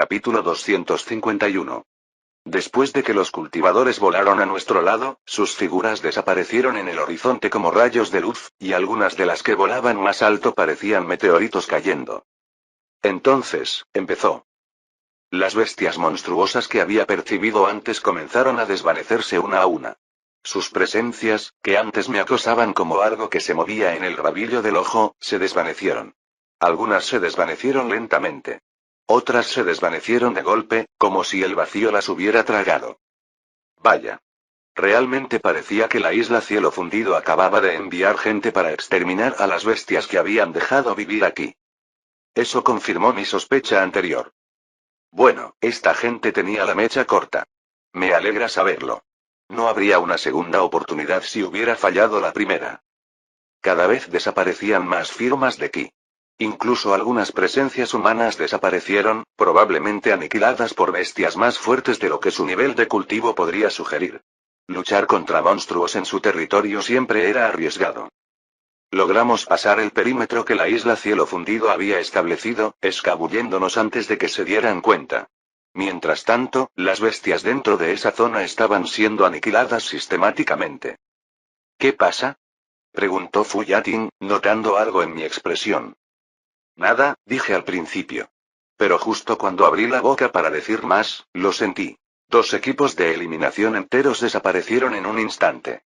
Capítulo 251. Después de que los cultivadores volaron a nuestro lado, sus figuras desaparecieron en el horizonte como rayos de luz, y algunas de las que volaban más alto parecían meteoritos cayendo. Entonces, empezó. Las bestias monstruosas que había percibido antes comenzaron a desvanecerse una a una. Sus presencias, que antes me acosaban como algo que se movía en el rabillo del ojo, se desvanecieron. Algunas se desvanecieron lentamente. Otras se desvanecieron de golpe, como si el vacío las hubiera tragado. Vaya. Realmente parecía que la isla Cielo Fundido acababa de enviar gente para exterminar a las bestias que habían dejado vivir aquí. Eso confirmó mi sospecha anterior. Bueno, esta gente tenía la mecha corta. Me alegra saberlo. No habría una segunda oportunidad si hubiera fallado la primera. Cada vez desaparecían más firmas de ki. Incluso algunas presencias humanas desaparecieron, probablemente aniquiladas por bestias más fuertes de lo que su nivel de cultivo podría sugerir. Luchar contra monstruos en su territorio siempre era arriesgado. Logramos pasar el perímetro que la isla Cielo Fundido había establecido, escabulléndonos antes de que se dieran cuenta. Mientras tanto, las bestias dentro de esa zona estaban siendo aniquiladas sistemáticamente. ¿Qué pasa?, preguntó Fu Yating, notando algo en mi expresión. Nada, dije al principio. Pero justo cuando abrí la boca para decir más, lo sentí. 2 equipos de eliminación enteros desaparecieron en un instante.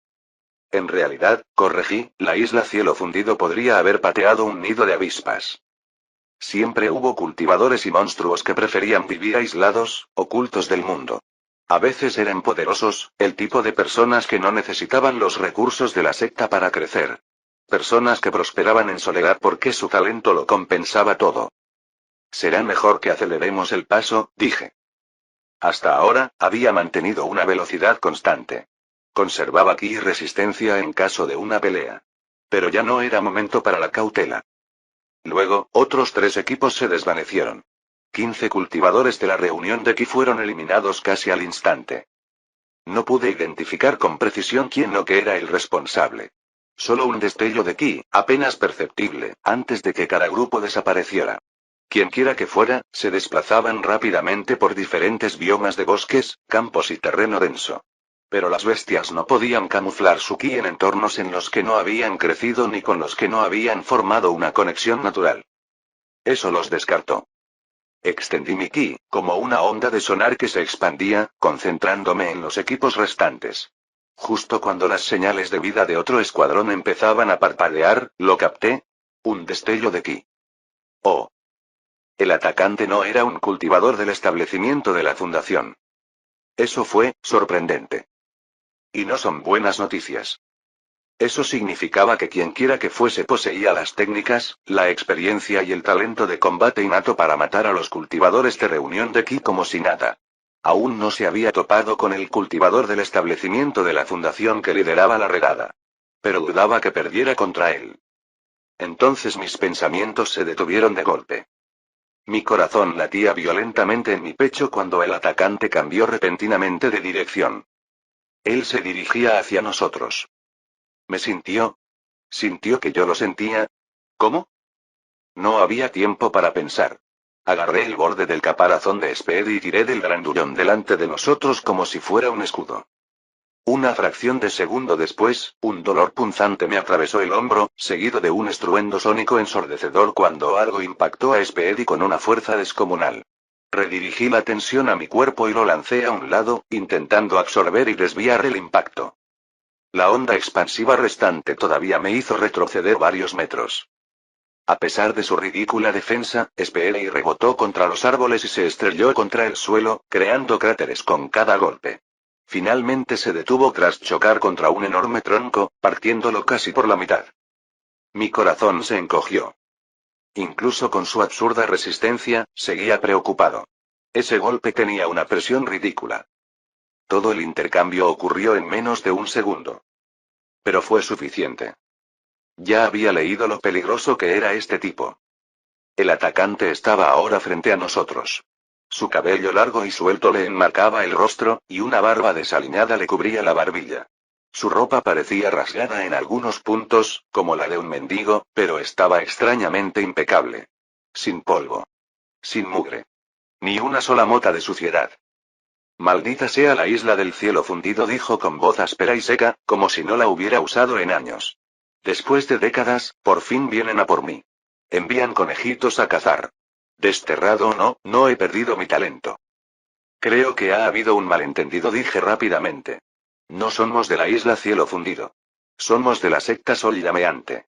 En realidad, corregí, la isla Cielo Fundido podría haber pateado un nido de avispas. Siempre hubo cultivadores y monstruos que preferían vivir aislados, ocultos del mundo. A veces eran poderosos, el tipo de personas que no necesitaban los recursos de la secta para crecer. Personas que prosperaban en soledad porque su talento lo compensaba todo. Será mejor que aceleremos el paso, dije. Hasta ahora, había mantenido una velocidad constante. Conservaba ki y resistencia en caso de una pelea. Pero ya no era momento para la cautela. Luego, otros 3 equipos se desvanecieron. 15 cultivadores de la reunión de ki fueron eliminados casi al instante. No pude identificar con precisión quién o qué era el responsable. Solo un destello de ki, apenas perceptible, antes de que cada grupo desapareciera. Quienquiera que fuera, se desplazaban rápidamente por diferentes biomas de bosques, campos y terreno denso. Pero las bestias no podían camuflar su ki en entornos en los que no habían crecido ni con los que no habían formado una conexión natural. Eso los descartó. Extendí mi ki, como una onda de sonar que se expandía, concentrándome en los equipos restantes. Justo cuando las señales de vida de otro escuadrón empezaban a parpadear, lo capté. Un destello de ki. Oh. El atacante no era un cultivador del establecimiento de la fundación. Eso fue sorprendente. Y no son buenas noticias. Eso significaba que quienquiera que fuese poseía las técnicas, la experiencia y el talento de combate innato para matar a los cultivadores de reunión de ki como si nada. Aún no se había topado con el cultivador del establecimiento de la fundación que lideraba la redada. Pero dudaba que perdiera contra él. Entonces mis pensamientos se detuvieron de golpe. Mi corazón latía violentamente en mi pecho cuando el atacante cambió repentinamente de dirección. Él se dirigía hacia nosotros. ¿Me sintió? ¿Sintió que yo lo sentía? ¿Cómo? No había tiempo para pensar. Agarré el borde del caparazón de Speed y tiré del grandullón delante de nosotros como si fuera un escudo. Una fracción de segundo después, un dolor punzante me atravesó el hombro, seguido de un estruendo sónico ensordecedor cuando algo impactó a Speedy con una fuerza descomunal. Redirigí la tensión a mi cuerpo y lo lancé a un lado, intentando absorber y desviar el impacto. La onda expansiva restante todavía me hizo retroceder varios metros. A pesar de su ridícula defensa, Speedy rebotó contra los árboles y se estrelló contra el suelo, creando cráteres con cada golpe. Finalmente se detuvo tras chocar contra un enorme tronco, partiéndolo casi por la mitad. Mi corazón se encogió. Incluso con su absurda resistencia, seguía preocupado. Ese golpe tenía una presión ridícula. Todo el intercambio ocurrió en menos de un segundo. Pero fue suficiente. Ya había leído lo peligroso que era este tipo. El atacante estaba ahora frente a nosotros. Su cabello largo y suelto le enmarcaba el rostro, y una barba desaliñada le cubría la barbilla. Su ropa parecía rasgada en algunos puntos, como la de un mendigo, pero estaba extrañamente impecable. Sin polvo. Sin mugre. Ni una sola mota de suciedad. Maldita sea la isla del cielo fundido, dijo con voz áspera y seca, como si no la hubiera usado en años. Después de décadas, por fin vienen a por mí. Envían conejitos a cazar. Desterrado o no, no he perdido mi talento. Creo que ha habido un malentendido, dije rápidamente. No somos de la isla cielo fundido. Somos de la secta Sol llameante.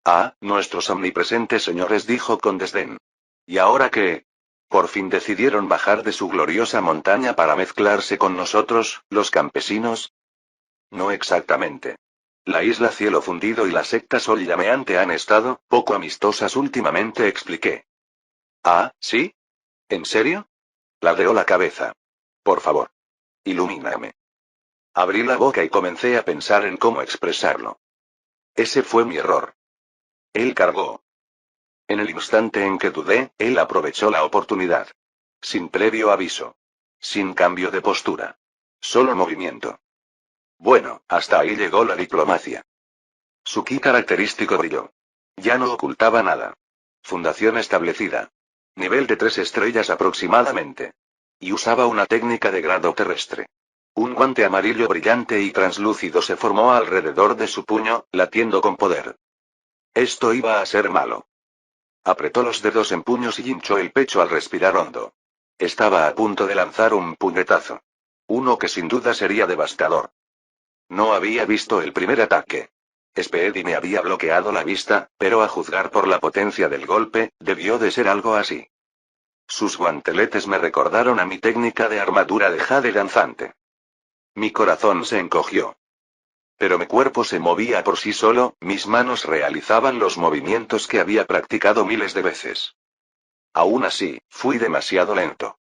Ah, nuestros omnipresentes señores, dijo con desdén. ¿Y ahora qué? ¿Por fin decidieron bajar de su gloriosa montaña para mezclarse con nosotros, los campesinos? No exactamente. La isla cielo fundido y la secta Sol llameante han estado poco amistosas últimamente, expliqué. Ah, ¿sí? ¿En serio? Ladeó la cabeza. Por favor. Ilumíname. Abrí la boca y comencé a pensar en cómo expresarlo. Ese fue mi error. Él cargó. En el instante en que dudé, él aprovechó la oportunidad. Sin previo aviso. Sin cambio de postura. Solo movimiento. Bueno, hasta ahí llegó la diplomacia. Su ki característico brilló. Ya no ocultaba nada. Fundación establecida. Nivel de 3 estrellas aproximadamente. Y usaba una técnica de grado terrestre. Un guante amarillo brillante y translúcido se formó alrededor de su puño, latiendo con poder. Esto iba a ser malo. Apretó los dedos en puños y hinchó el pecho al respirar hondo. Estaba a punto de lanzar un puñetazo. Uno que sin duda sería devastador. No había visto el primer ataque. Speedy me había bloqueado la vista, pero a juzgar por la potencia del golpe, debió de ser algo así. Sus guanteletes me recordaron a mi técnica de armadura de jade danzante. Mi corazón se encogió. Pero mi cuerpo se movía por sí solo, mis manos realizaban los movimientos que había practicado miles de veces. Aún así, fui demasiado lento.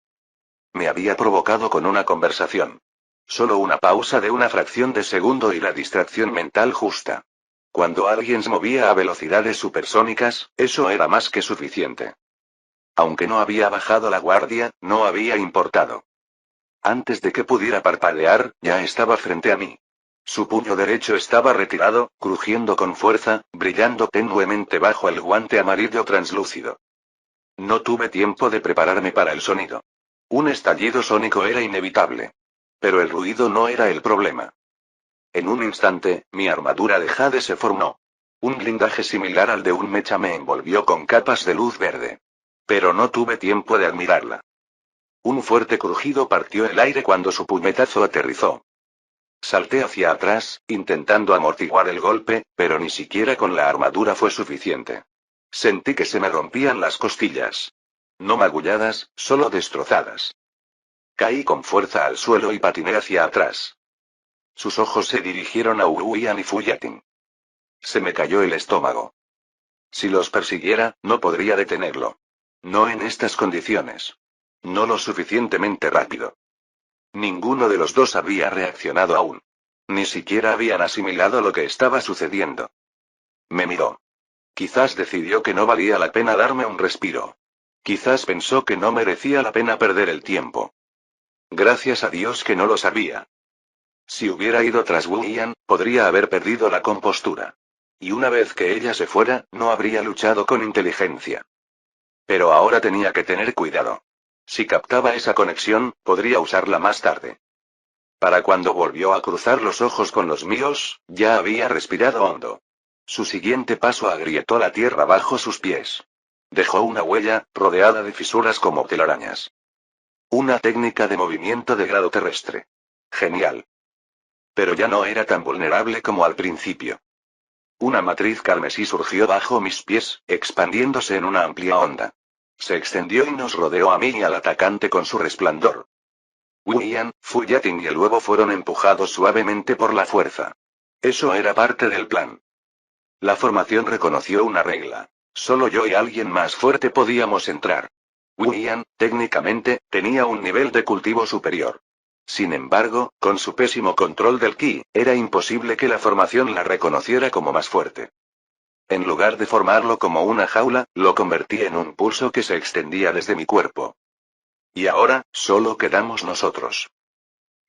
Me había provocado con una conversación. Solo una pausa de una fracción de segundo y la distracción mental justa. Cuando alguien se movía a velocidades supersónicas, eso era más que suficiente. Aunque no había bajado la guardia, no había importado. Antes de que pudiera parpadear, ya estaba frente a mí. Su puño derecho estaba retirado, crujiendo con fuerza, brillando tenuemente bajo el guante amarillo translúcido. No tuve tiempo de prepararme para el sonido. Un estallido sónico era inevitable. Pero el ruido no era el problema. En un instante, mi armadura de jade se formó. Un blindaje similar al de un mecha me envolvió con capas de luz verde. Pero no tuve tiempo de admirarla. Un fuerte crujido partió el aire cuando su puñetazo aterrizó. Salté hacia atrás, intentando amortiguar el golpe, pero ni siquiera con la armadura fue suficiente. Sentí que se me rompían las costillas. No magulladas, solo destrozadas. Caí con fuerza al suelo y patiné hacia atrás. Sus ojos se dirigieron a Wuyan y Fuyatin. Se me cayó el estómago. Si los persiguiera, no podría detenerlo. No en estas condiciones. No lo suficientemente rápido. Ninguno de los dos había reaccionado aún. Ni siquiera habían asimilado lo que estaba sucediendo. Me miró. Quizás decidió que no valía la pena darme un respiro. Quizás pensó que no merecía la pena perder el tiempo. Gracias a Dios que no lo sabía. Si hubiera ido tras Wuyan, podría haber perdido la compostura. Y una vez que ella se fuera, no habría luchado con inteligencia. Pero ahora tenía que tener cuidado. Si captaba esa conexión, podría usarla más tarde. Para cuando volvió a cruzar los ojos con los míos, ya había respirado hondo. Su siguiente paso agrietó la tierra bajo sus pies. Dejó una huella, rodeada de fisuras como telarañas. Una técnica de movimiento de grado terrestre. Genial. Pero ya no era tan vulnerable como al principio. Una matriz carmesí surgió bajo mis pies, expandiéndose en una amplia onda. Se extendió y nos rodeó a mí y al atacante con su resplandor. Wuyan, Fuyatin y el huevo fueron empujados suavemente por la fuerza. Eso era parte del plan. La formación reconoció una regla. Solo yo y alguien más fuerte podíamos entrar. Wuyan, técnicamente, tenía un nivel de cultivo superior. Sin embargo, con su pésimo control del ki, era imposible que la formación la reconociera como más fuerte. En lugar de formarlo como una jaula, lo convertí en un pulso que se extendía desde mi cuerpo. Y ahora, solo quedamos nosotros.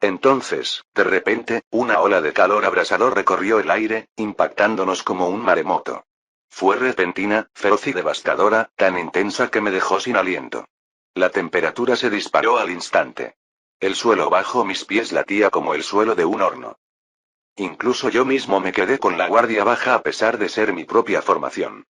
Entonces, de repente, una ola de calor abrasador recorrió el aire, impactándonos como un maremoto. Fue repentina, feroz y devastadora, tan intensa que me dejó sin aliento. La temperatura se disparó al instante. El suelo bajo mis pies latía como el suelo de un horno. Incluso yo mismo me quedé con la guardia baja a pesar de ser mi propia formación.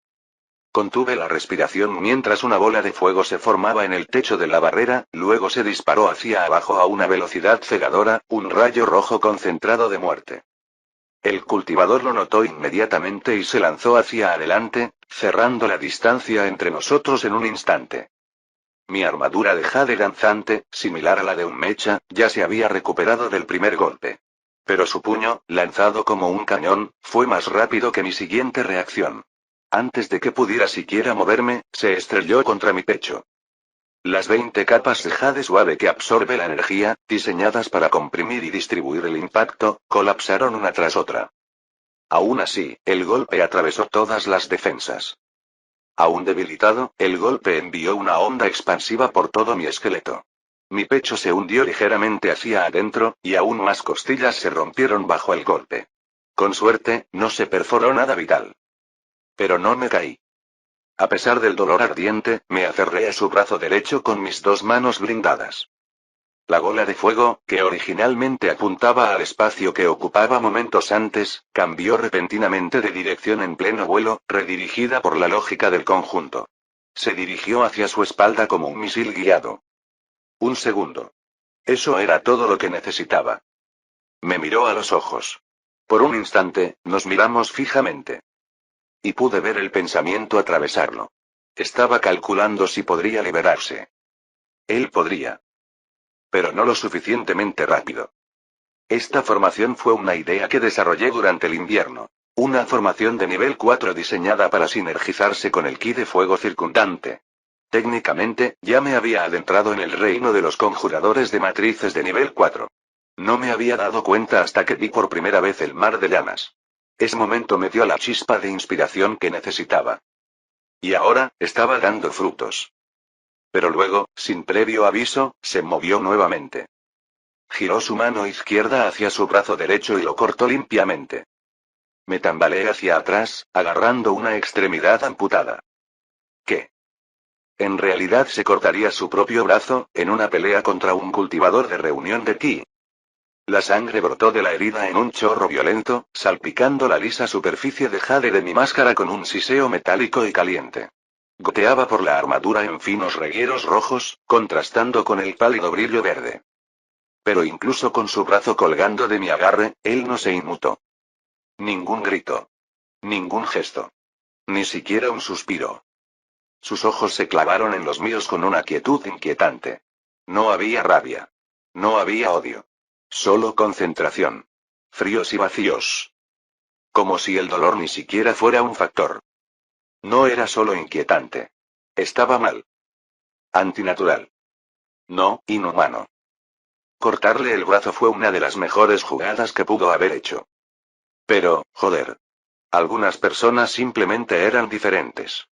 Contuve la respiración mientras una bola de fuego se formaba en el techo de la barrera, luego se disparó hacia abajo a una velocidad cegadora, un rayo rojo concentrado de muerte. El cultivador lo notó inmediatamente y se lanzó hacia adelante, cerrando la distancia entre nosotros en un instante. Mi armadura de jade danzante, similar a la de un mecha, ya se había recuperado del primer golpe. Pero su puño, lanzado como un cañón, fue más rápido que mi siguiente reacción. Antes de que pudiera siquiera moverme, se estrelló contra mi pecho. Las 20 capas de jade suave que absorbe la energía, diseñadas para comprimir y distribuir el impacto, colapsaron una tras otra. Aún así, el golpe atravesó todas las defensas. Aún debilitado, el golpe envió una onda expansiva por todo mi esqueleto. Mi pecho se hundió ligeramente hacia adentro, y aún más costillas se rompieron bajo el golpe. Con suerte, no se perforó nada vital. Pero no me caí. A pesar del dolor ardiente, me aferré a su brazo derecho con mis dos manos blindadas. La bola de fuego, que originalmente apuntaba al espacio que ocupaba momentos antes, cambió repentinamente de dirección en pleno vuelo, redirigida por la lógica del conjunto. Se dirigió hacia su espalda como un misil guiado. Un segundo. Eso era todo lo que necesitaba. Me miró a los ojos. Por un instante, nos miramos fijamente. Y pude ver el pensamiento atravesarlo. Estaba calculando si podría liberarse. Él podría. Pero no lo suficientemente rápido. Esta formación fue una idea que desarrollé durante el invierno. Una formación de nivel 4 diseñada para sinergizarse con el ki de fuego circundante. Técnicamente, ya me había adentrado en el reino de los conjuradores de matrices de nivel 4. No me había dado cuenta hasta que vi por primera vez el mar de llamas. Ese momento me dio la chispa de inspiración que necesitaba. Y ahora, estaba dando frutos. Pero luego, sin previo aviso, se movió nuevamente. Giró su mano izquierda hacia su brazo derecho y lo cortó limpiamente. Me tambaleé hacia atrás, agarrando una extremidad amputada. ¿Qué? En realidad se cortaría su propio brazo, en una pelea contra un cultivador de reunión de ki. La sangre brotó de la herida en un chorro violento, salpicando la lisa superficie de jade de mi máscara con un siseo metálico y caliente. Goteaba por la armadura en finos regueros rojos, contrastando con el pálido brillo verde. Pero incluso con su brazo colgando de mi agarre, él no se inmutó. Ningún grito. Ningún gesto. Ni siquiera un suspiro. Sus ojos se clavaron en los míos con una quietud inquietante. No había rabia. No había odio. Solo concentración. Fríos y vacíos. Como si el dolor ni siquiera fuera un factor. No era solo inquietante. Estaba mal. Antinatural. No, inhumano. Cortarle el brazo fue una de las mejores jugadas que pudo haber hecho. Pero, joder. Algunas personas simplemente eran diferentes.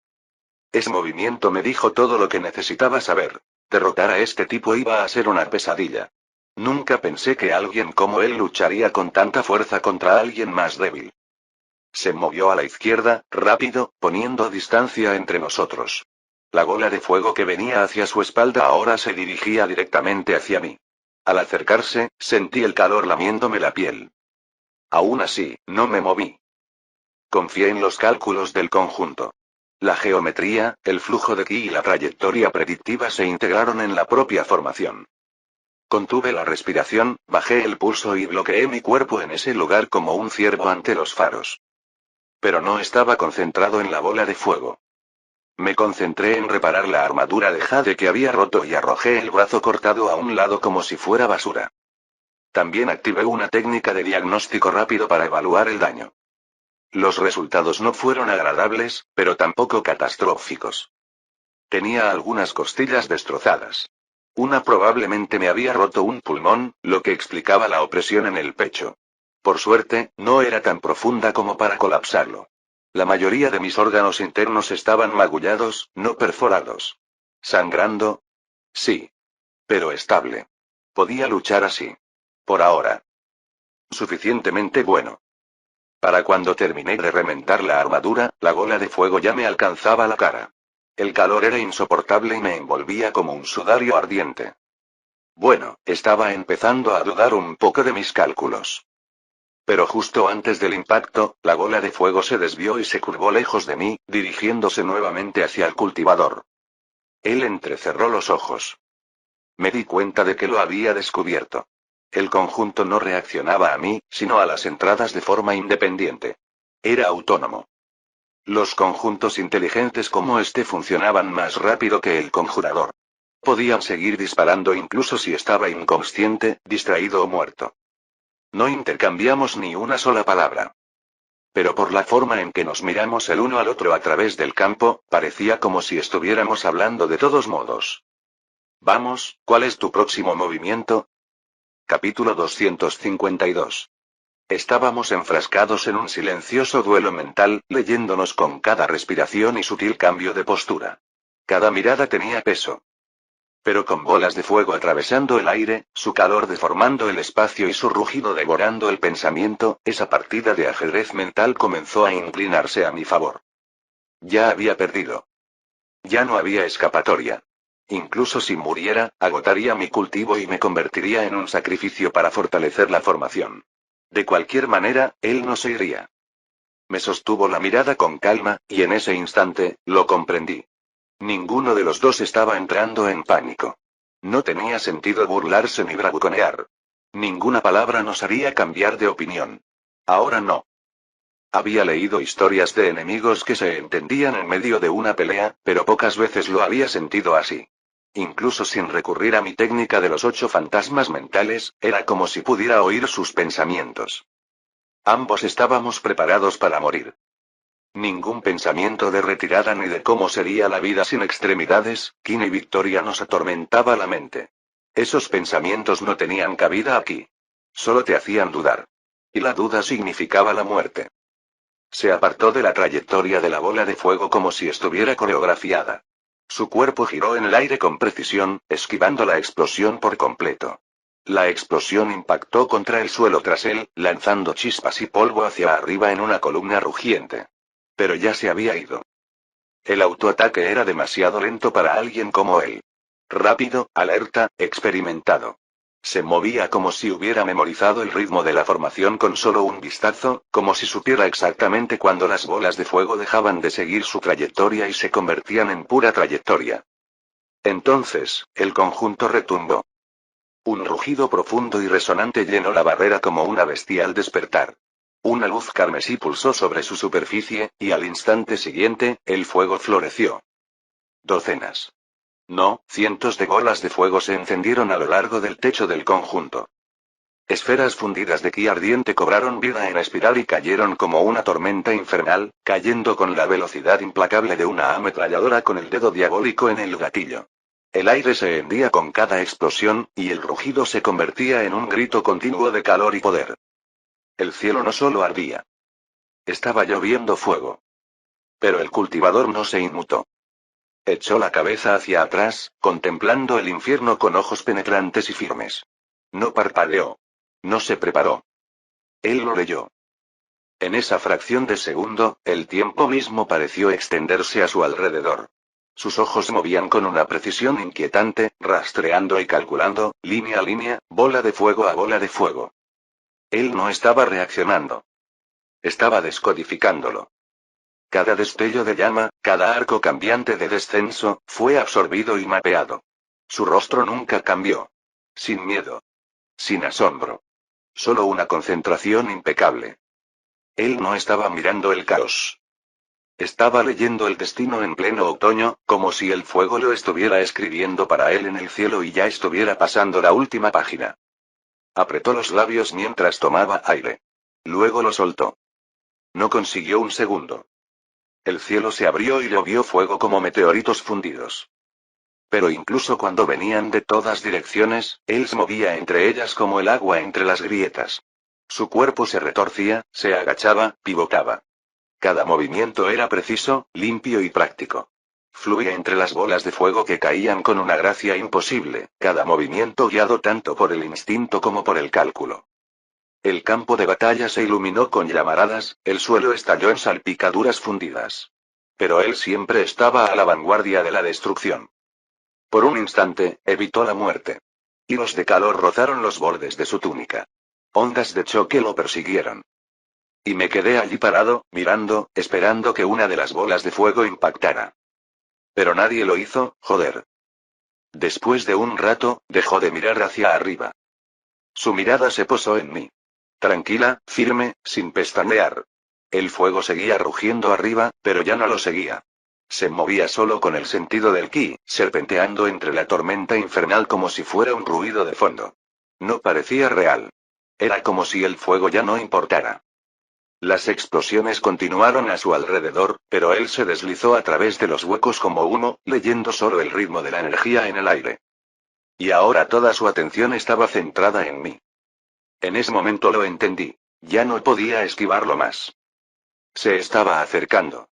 Ese movimiento me dijo todo lo que necesitaba saber. Derrotar a este tipo iba a ser una pesadilla. Nunca pensé que alguien como él lucharía con tanta fuerza contra alguien más débil. Se movió a la izquierda, rápido, poniendo distancia entre nosotros. La bola de fuego que venía hacia su espalda ahora se dirigía directamente hacia mí. Al acercarse, sentí el calor lamiéndome la piel. Aún así, no me moví. Confié en los cálculos del conjunto. La geometría, el flujo de ki y la trayectoria predictiva se integraron en la propia formación. Contuve la respiración, bajé el pulso y bloqueé mi cuerpo en ese lugar como un ciervo ante los faros. Pero no estaba concentrado en la bola de fuego. Me concentré en reparar la armadura de jade que había roto y arrojé el brazo cortado a un lado como si fuera basura. También activé una técnica de diagnóstico rápido para evaluar el daño. Los resultados no fueron agradables, pero tampoco catastróficos. Tenía algunas costillas destrozadas. Una probablemente me había roto un pulmón, lo que explicaba la opresión en el pecho. Por suerte, no era tan profunda como para colapsarlo. La mayoría de mis órganos internos estaban magullados, no perforados. ¿Sangrando? Sí. Pero estable. Podía luchar así. Por ahora. Suficientemente bueno. Para cuando terminé de remendar la armadura, la bola de fuego ya me alcanzaba la cara. El calor era insoportable y me envolvía como un sudario ardiente. Bueno, estaba empezando a dudar un poco de mis cálculos. Pero justo antes del impacto, la bola de fuego se desvió y se curvó lejos de mí, dirigiéndose nuevamente hacia el cultivador. Él entrecerró los ojos. Me di cuenta de que lo había descubierto. El conjunto no reaccionaba a mí, sino a las entradas de forma independiente. Era autónomo. Los conjuntos inteligentes como este funcionaban más rápido que el conjurador. Podían seguir disparando incluso si estaba inconsciente, distraído o muerto. No intercambiamos ni una sola palabra. Pero por la forma en que nos miramos el uno al otro a través del campo, parecía como si estuviéramos hablando de todos modos. Vamos, ¿cuál es tu próximo movimiento? Capítulo 252. Estábamos enfrascados en un silencioso duelo mental, leyéndonos con cada respiración y sutil cambio de postura. Cada mirada tenía peso. Pero con bolas de fuego atravesando el aire, su calor deformando el espacio y su rugido devorando el pensamiento, esa partida de ajedrez mental comenzó a inclinarse a mi favor. Ya había perdido. Ya no había escapatoria. Incluso si muriera, agotaría mi cultivo y me convertiría en un sacrificio para fortalecer la formación. De cualquier manera, él no se iría. Me sostuvo la mirada con calma, y en ese instante, lo comprendí. Ninguno de los dos estaba entrando en pánico. No tenía sentido burlarse ni bravuconear. Ninguna palabra nos haría cambiar de opinión. Ahora no. Había leído historias de enemigos que se entendían en medio de una pelea, pero pocas veces lo había sentido así. Incluso sin recurrir a mi técnica de los 8 fantasmas mentales, era como si pudiera oír sus pensamientos. Ambos estábamos preparados para morir. Ningún pensamiento de retirada ni de cómo sería la vida sin extremidades, kin y victoria nos atormentaba la mente. Esos pensamientos no tenían cabida aquí. Solo te hacían dudar. Y la duda significaba la muerte. Se apartó de la trayectoria de la bola de fuego como si estuviera coreografiada. Su cuerpo giró en el aire con precisión, esquivando la explosión por completo. La explosión impactó contra el suelo tras él, lanzando chispas y polvo hacia arriba en una columna rugiente. Pero ya se había ido. El autoataque era demasiado lento para alguien como él. Rápido, alerta, experimentado. Se movía como si hubiera memorizado el ritmo de la formación con solo un vistazo, como si supiera exactamente cuándo las bolas de fuego dejaban de seguir su trayectoria y se convertían en pura trayectoria. Entonces, el conjunto retumbó. Un rugido profundo y resonante llenó la barrera como una bestial despertar. Una luz carmesí pulsó sobre su superficie, y al instante siguiente, el fuego floreció. Docenas. No, cientos de bolas de fuego se encendieron a lo largo del techo del conjunto. Esferas fundidas de ki ardiente cobraron vida en espiral y cayeron como una tormenta infernal, cayendo con la velocidad implacable de una ametralladora con el dedo diabólico en el gatillo. El aire se hendía con cada explosión, y el rugido se convertía en un grito continuo de calor y poder. El cielo no solo ardía. Estaba lloviendo fuego. Pero el cultivador no se inmutó. Echó la cabeza hacia atrás, contemplando el infierno con ojos penetrantes y firmes. No parpadeó. No se preparó. Él lo leyó. En esa fracción de segundo, el tiempo mismo pareció extenderse a su alrededor. Sus ojos se movían con una precisión inquietante, rastreando y calculando, línea a línea, bola de fuego a bola de fuego. Él no estaba reaccionando. Estaba descodificándolo. Cada destello de llama, cada arco cambiante de descenso, fue absorbido y mapeado. Su rostro nunca cambió. Sin miedo. Sin asombro. Solo una concentración impecable. Él no estaba mirando el caos. Estaba leyendo el destino en pleno otoño, como si el fuego lo estuviera escribiendo para él en el cielo y ya estuviera pasando la última página. Apretó los labios mientras tomaba aire. Luego lo soltó. No consiguió un segundo. El cielo se abrió y llovió fuego como meteoritos fundidos. Pero incluso cuando venían de todas direcciones, él se movía entre ellas como el agua entre las grietas. Su cuerpo se retorcía, se agachaba, pivotaba. Cada movimiento era preciso, limpio y práctico. Fluía entre las bolas de fuego que caían con una gracia imposible, cada movimiento guiado tanto por el instinto como por el cálculo. El campo de batalla se iluminó con llamaradas, el suelo estalló en salpicaduras fundidas. Pero él siempre estaba a la vanguardia de la destrucción. Por un instante, evitó la muerte. Hilos de calor rozaron los bordes de su túnica. Ondas de choque lo persiguieron. Y me quedé allí parado, mirando, esperando que una de las bolas de fuego impactara. Pero nadie lo hizo, joder. Después de un rato, dejó de mirar hacia arriba. Su mirada se posó en mí. Tranquila, firme, sin pestañear. El fuego seguía rugiendo arriba, pero ya no lo seguía. Se movía solo con el sentido del ki, serpenteando entre la tormenta infernal como si fuera un ruido de fondo. No parecía real. Era como si el fuego ya no importara. Las explosiones continuaron a su alrededor, pero él se deslizó a través de los huecos como humo, leyendo solo el ritmo de la energía en el aire. Y ahora toda su atención estaba centrada en mí. En ese momento lo entendí. Ya no podía esquivarlo más. Se estaba acercando.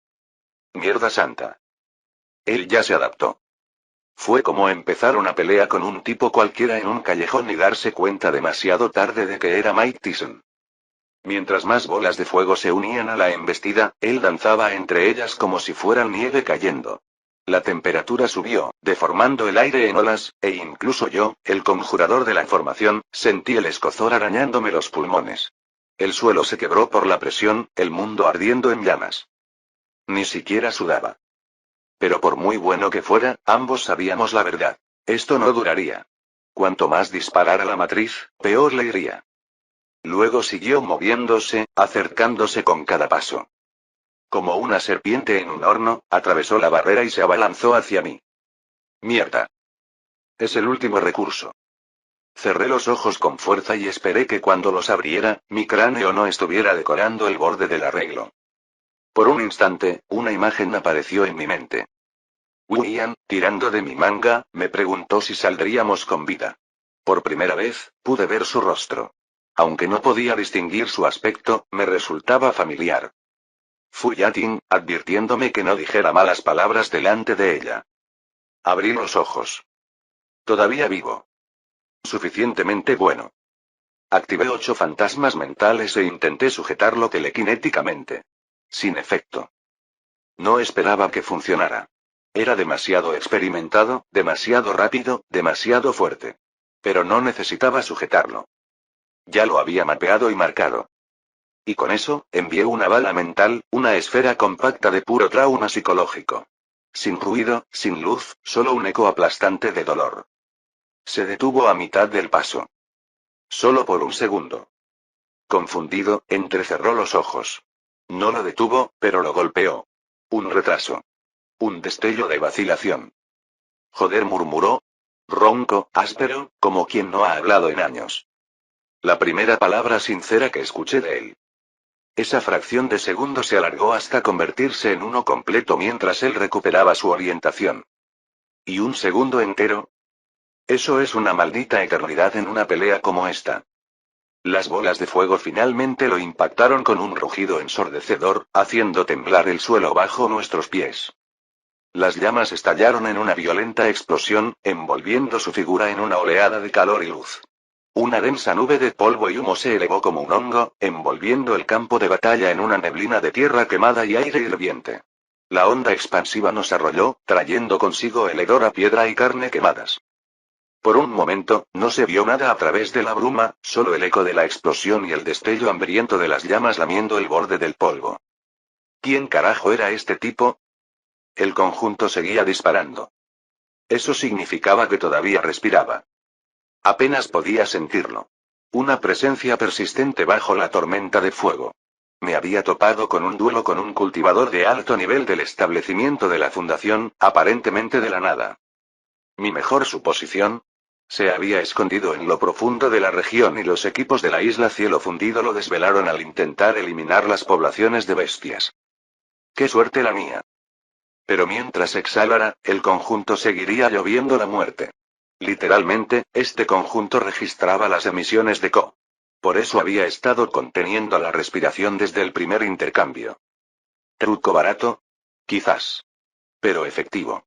Mierda santa. Él ya se adaptó. Fue como empezar una pelea con un tipo cualquiera en un callejón y darse cuenta demasiado tarde de que era Mike Tyson. Mientras más bolas de fuego se unían a la embestida, él danzaba entre ellas como si fueran nieve cayendo. La temperatura subió, deformando el aire en olas, e incluso yo, el conjurador de la formación, sentí el escozor arañándome los pulmones. El suelo se quebró por la presión, el mundo ardiendo en llamas. Ni siquiera sudaba. Pero por muy bueno que fuera, ambos sabíamos la verdad. Esto no duraría. Cuanto más disparara la matriz, peor le iría. Luego siguió moviéndose, acercándose con cada paso. Como una serpiente en un horno, atravesó la barrera y se abalanzó hacia mí. Mierda. Es el último recurso. Cerré los ojos con fuerza y esperé que cuando los abriera, mi cráneo no estuviera decorando el borde del arreglo. Por un instante, una imagen apareció en mi mente. William, tirando de mi manga, me preguntó si saldríamos con vida. Por primera vez, pude ver su rostro. Aunque no podía distinguir su aspecto, me resultaba familiar. Fui a Tin, advirtiéndome que no dijera malas palabras delante de ella. Abrí los ojos. Todavía vivo. Suficientemente bueno. Activé 8 fantasmas mentales e intenté sujetarlo telequinéticamente. Sin efecto. No esperaba que funcionara. Era demasiado experimentado, demasiado rápido, demasiado fuerte. Pero no necesitaba sujetarlo. Ya lo había mapeado y marcado. Y con eso, envié una bala mental, una esfera compacta de puro trauma psicológico. Sin ruido, sin luz, solo un eco aplastante de dolor. Se detuvo a mitad del paso. Solo por un segundo. Confundido, entrecerró los ojos. No lo detuvo, pero lo golpeó. Un retraso. Un destello de vacilación. Joder, murmuró. Ronco, áspero, como quien no ha hablado en años. La primera palabra sincera que escuché de él. Esa fracción de segundo se alargó hasta convertirse en uno completo mientras él recuperaba su orientación. ¿Y un segundo entero? Eso es una maldita eternidad en una pelea como esta. Las bolas de fuego finalmente lo impactaron con un rugido ensordecedor, haciendo temblar el suelo bajo nuestros pies. Las llamas estallaron en una violenta explosión, envolviendo su figura en una oleada de calor y luz. Una densa nube de polvo y humo se elevó como un hongo, envolviendo el campo de batalla en una neblina de tierra quemada y aire hirviente. La onda expansiva nos arrolló, trayendo consigo el hedor a piedra y carne quemadas. Por un momento, no se vio nada a través de la bruma, solo el eco de la explosión y el destello hambriento de las llamas lamiendo el borde del polvo. ¿Quién carajo era este tipo? El conjunto seguía disparando. Eso significaba que todavía respiraba. Apenas podía sentirlo. Una presencia persistente bajo la tormenta de fuego. Me había topado con un duelo con un cultivador de alto nivel del establecimiento de la fundación, aparentemente de la nada. Mi mejor suposición. Se había escondido en lo profundo de la región y los equipos de la isla Cielo Fundido lo desvelaron al intentar eliminar las poblaciones de bestias. ¡Qué suerte la mía! Pero mientras exhalara, el conjunto seguiría lloviendo la muerte. Literalmente, este conjunto registraba las emisiones de Co. Por eso había estado conteniendo la respiración desde el primer intercambio. ¿Truco barato? Quizás. Pero efectivo.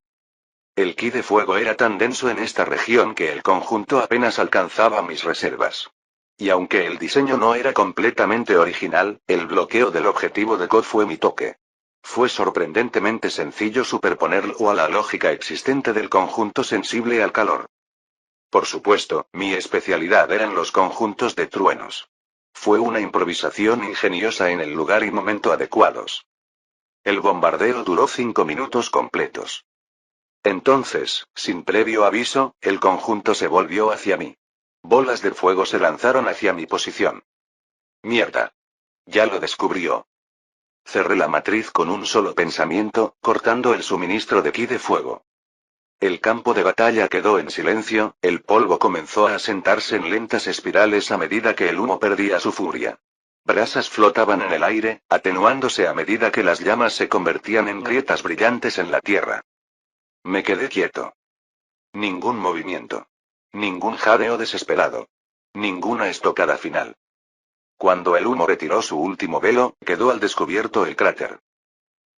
El ki de fuego era tan denso en esta región que el conjunto apenas alcanzaba mis reservas. Y aunque el diseño no era completamente original, el bloqueo del objetivo de Co fue mi toque. Fue sorprendentemente sencillo superponerlo a la lógica existente del conjunto sensible al calor. Por supuesto, mi especialidad eran los conjuntos de truenos. Fue una improvisación ingeniosa en el lugar y momento adecuados. El bombardeo duró 5 minutos completos. Entonces, sin previo aviso, el conjunto se volvió hacia mí. Bolas de fuego se lanzaron hacia mi posición. Mierda. Ya lo descubrió. Cerré la matriz con un solo pensamiento, cortando el suministro de ki de fuego. El campo de batalla quedó en silencio, el polvo comenzó a asentarse en lentas espirales a medida que el humo perdía su furia. Brasas flotaban en el aire, atenuándose a medida que las llamas se convertían en grietas brillantes en la tierra. Me quedé quieto. Ningún movimiento. Ningún jadeo desesperado. Ninguna estocada final. Cuando el humo retiró su último velo, quedó al descubierto el cráter.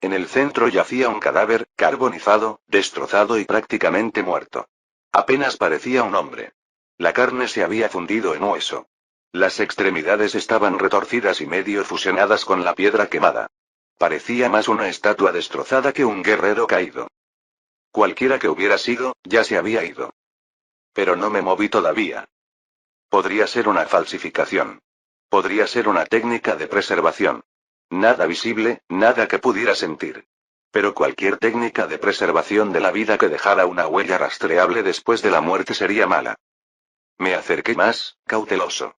En el centro yacía un cadáver, carbonizado, destrozado y prácticamente muerto. Apenas parecía un hombre. La carne se había fundido en hueso. Las extremidades estaban retorcidas y medio fusionadas con la piedra quemada. Parecía más una estatua destrozada que un guerrero caído. Cualquiera que hubiera sido, ya se había ido. Pero no me moví todavía. Podría ser una falsificación. Podría ser una técnica de preservación. Nada visible, nada que pudiera sentir. Pero cualquier técnica de preservación de la vida que dejara una huella rastreable después de la muerte sería mala. Me acerqué más, cauteloso.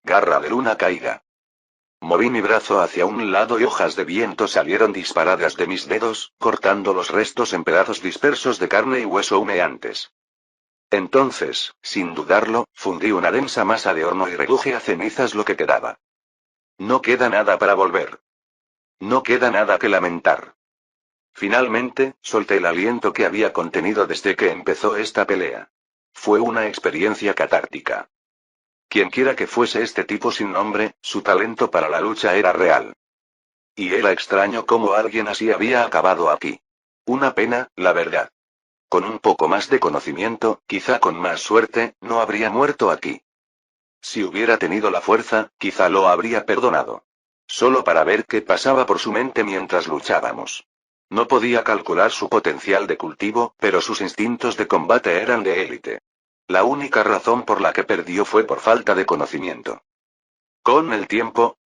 Garra de luna caída. Moví mi brazo hacia un lado y hojas de viento salieron disparadas de mis dedos, cortando los restos en pedazos dispersos de carne y hueso humeantes. Entonces, sin dudarlo, fundí una densa masa de horno y reduje a cenizas lo que quedaba. No queda nada para volver. No queda nada que lamentar. Finalmente, solté el aliento que había contenido desde que empezó esta pelea. Fue una experiencia catártica. Quienquiera que fuese este tipo sin nombre, su talento para la lucha era real. Y era extraño cómo alguien así había acabado aquí. Una pena, la verdad. Con un poco más de conocimiento, quizá con más suerte, no habría muerto aquí. Si hubiera tenido la fuerza, quizá lo habría perdonado. Solo para ver qué pasaba por su mente mientras luchábamos. No podía calcular su potencial de cultivo, pero sus instintos de combate eran de élite. La única razón por la que perdió fue por falta de conocimiento. Con el tiempo,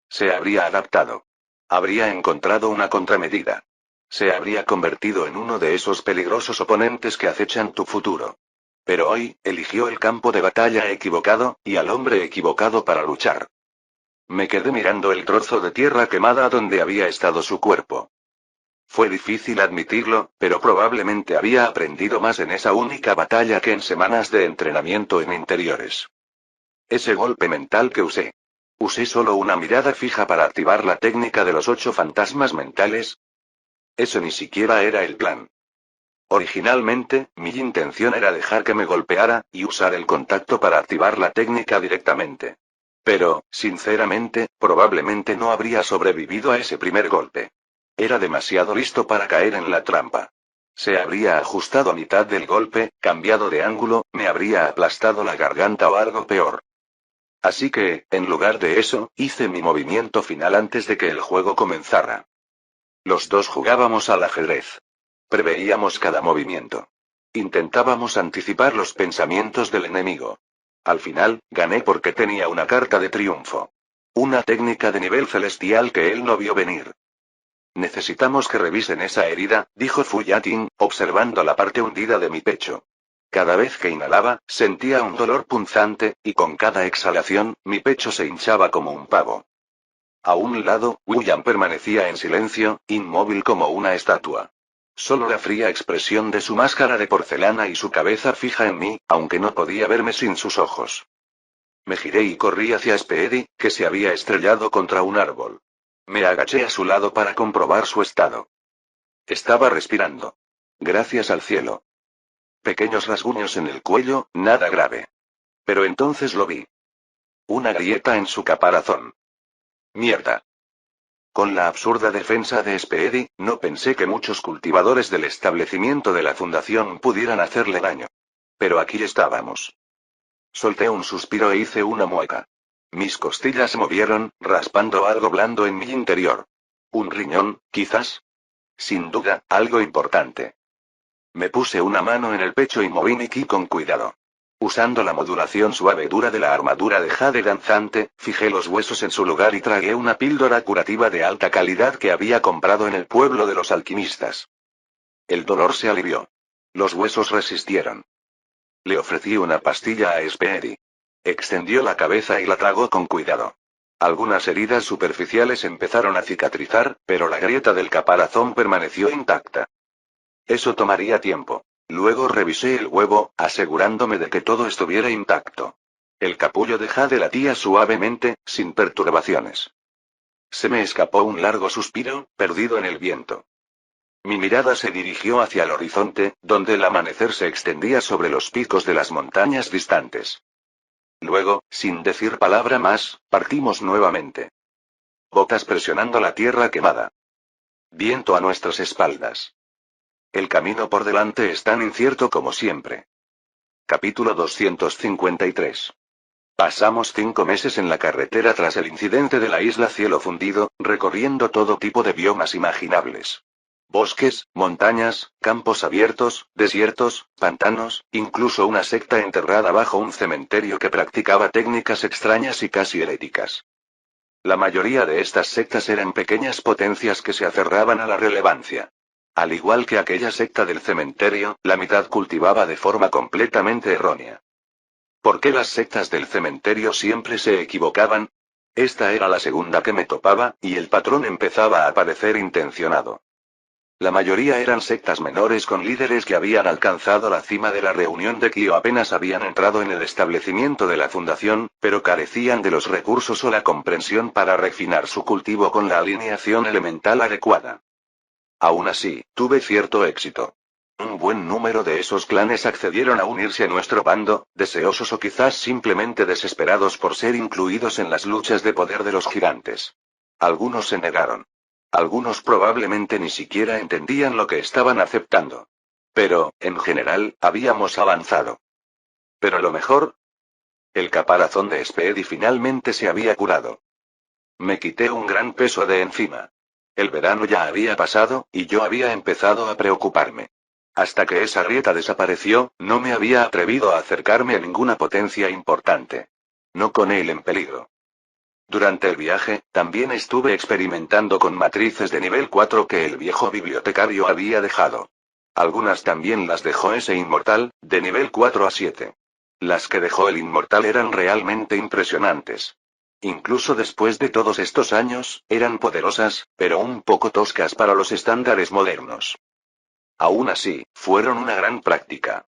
se habría adaptado. Habría encontrado una contramedida. Se habría convertido en uno de esos peligrosos oponentes que acechan tu futuro. Pero hoy, eligió el campo de batalla equivocado, y al hombre equivocado para luchar. Me quedé mirando el trozo de tierra quemada donde había estado su cuerpo. Fue difícil admitirlo, pero probablemente había aprendido más en esa única batalla que en semanas de entrenamiento en interiores. Ese golpe mental que usé. ¿Usé solo una mirada fija para activar la técnica de los 8 fantasmas mentales? Ese ni siquiera era el plan. Originalmente, mi intención era dejar que me golpeara, y usar el contacto para activar la técnica directamente. Pero, sinceramente, probablemente no habría sobrevivido a ese primer golpe. Era demasiado listo para caer en la trampa. Se habría ajustado a mitad del golpe, cambiado de ángulo, me habría aplastado la garganta o algo peor. Así que, en lugar de eso, hice mi movimiento final antes de que el juego comenzara. Los dos jugábamos al ajedrez. Preveíamos cada movimiento. Intentábamos anticipar los pensamientos del enemigo. Al final, gané porque tenía una carta de triunfo. Una técnica de nivel celestial que él no vio venir. Necesitamos que revisen esa herida, dijo Fuyatin, observando la parte hundida de mi pecho. Cada vez que inhalaba, sentía un dolor punzante, y con cada exhalación, mi pecho se hinchaba como un pavo. A un lado, William permanecía en silencio, inmóvil como una estatua. Solo la fría expresión de su máscara de porcelana y su cabeza fija en mí, aunque no podía verme sin sus ojos. Me giré y corrí hacia Speedy, que se había estrellado contra un árbol. Me agaché a su lado para comprobar su estado. Estaba respirando. Gracias al cielo. Pequeños rasguños en el cuello, nada grave. Pero entonces lo vi. Una grieta en su caparazón. Mierda. Con la absurda defensa de Speedy, no pensé que muchos cultivadores del establecimiento de la fundación pudieran hacerle daño. Pero aquí estábamos. Solté un suspiro e hice una mueca. Mis costillas se movieron, raspando algo blando en mi interior. ¿Un riñón, quizás? Sin duda, algo importante. Me puse una mano en el pecho y moví mi ki con cuidado. Usando la modulación suave dura de la armadura de jade danzante, fijé los huesos en su lugar y tragué una píldora curativa de alta calidad que había comprado en el pueblo de los alquimistas. El dolor se alivió. Los huesos resistieron. Le ofrecí una pastilla a Speedy. Extendió la cabeza y la tragó con cuidado. Algunas heridas superficiales empezaron a cicatrizar, pero la grieta del caparazón permaneció intacta. Eso tomaría tiempo. Luego revisé el huevo, asegurándome de que todo estuviera intacto. El capullo de jade latía suavemente, sin perturbaciones. Se me escapó un largo suspiro, perdido en el viento. Mi mirada se dirigió hacia el horizonte, donde el amanecer se extendía sobre los picos de las montañas distantes. Luego, sin decir palabra más, partimos nuevamente. Botas presionando la tierra quemada. Viento a nuestras espaldas. El camino por delante es tan incierto como siempre. Capítulo 253. Pasamos 5 meses en la carretera tras el incidente de la isla Cielo Fundido, recorriendo todo tipo de biomas imaginables. Bosques, montañas, campos abiertos, desiertos, pantanos, incluso una secta enterrada bajo un cementerio que practicaba técnicas extrañas y casi heréticas. La mayoría de estas sectas eran pequeñas potencias que se aferraban a la relevancia. Al igual que aquella secta del cementerio, la mitad cultivaba de forma completamente errónea. ¿Por qué las sectas del cementerio siempre se equivocaban? Esta era la segunda que me topaba, y el patrón empezaba a parecer intencionado. La mayoría eran sectas menores con líderes que habían alcanzado la cima de la reunión de Ki o apenas habían entrado en el establecimiento de la fundación, pero carecían de los recursos o la comprensión para refinar su cultivo con la alineación elemental adecuada. Aún así, tuve cierto éxito. Un buen número de esos clanes accedieron a unirse a nuestro bando, deseosos o quizás simplemente desesperados por ser incluidos en las luchas de poder de los gigantes. Algunos se negaron. Algunos probablemente ni siquiera entendían lo que estaban aceptando. Pero, en general, habíamos avanzado. Pero lo mejor, el caparazón de Speedy finalmente se había curado. Me quité un gran peso de encima. El verano ya había pasado, y yo había empezado a preocuparme. Hasta que esa grieta desapareció, no me había atrevido a acercarme a ninguna potencia importante. No con él en peligro. Durante el viaje, también estuve experimentando con matrices de nivel 4 que el viejo bibliotecario había dejado. Algunas también las dejó ese inmortal, de nivel 4 a 7. Las que dejó el inmortal eran realmente impresionantes. Incluso después de todos estos años, eran poderosas, pero un poco toscas para los estándares modernos. Aún así, fueron una gran práctica.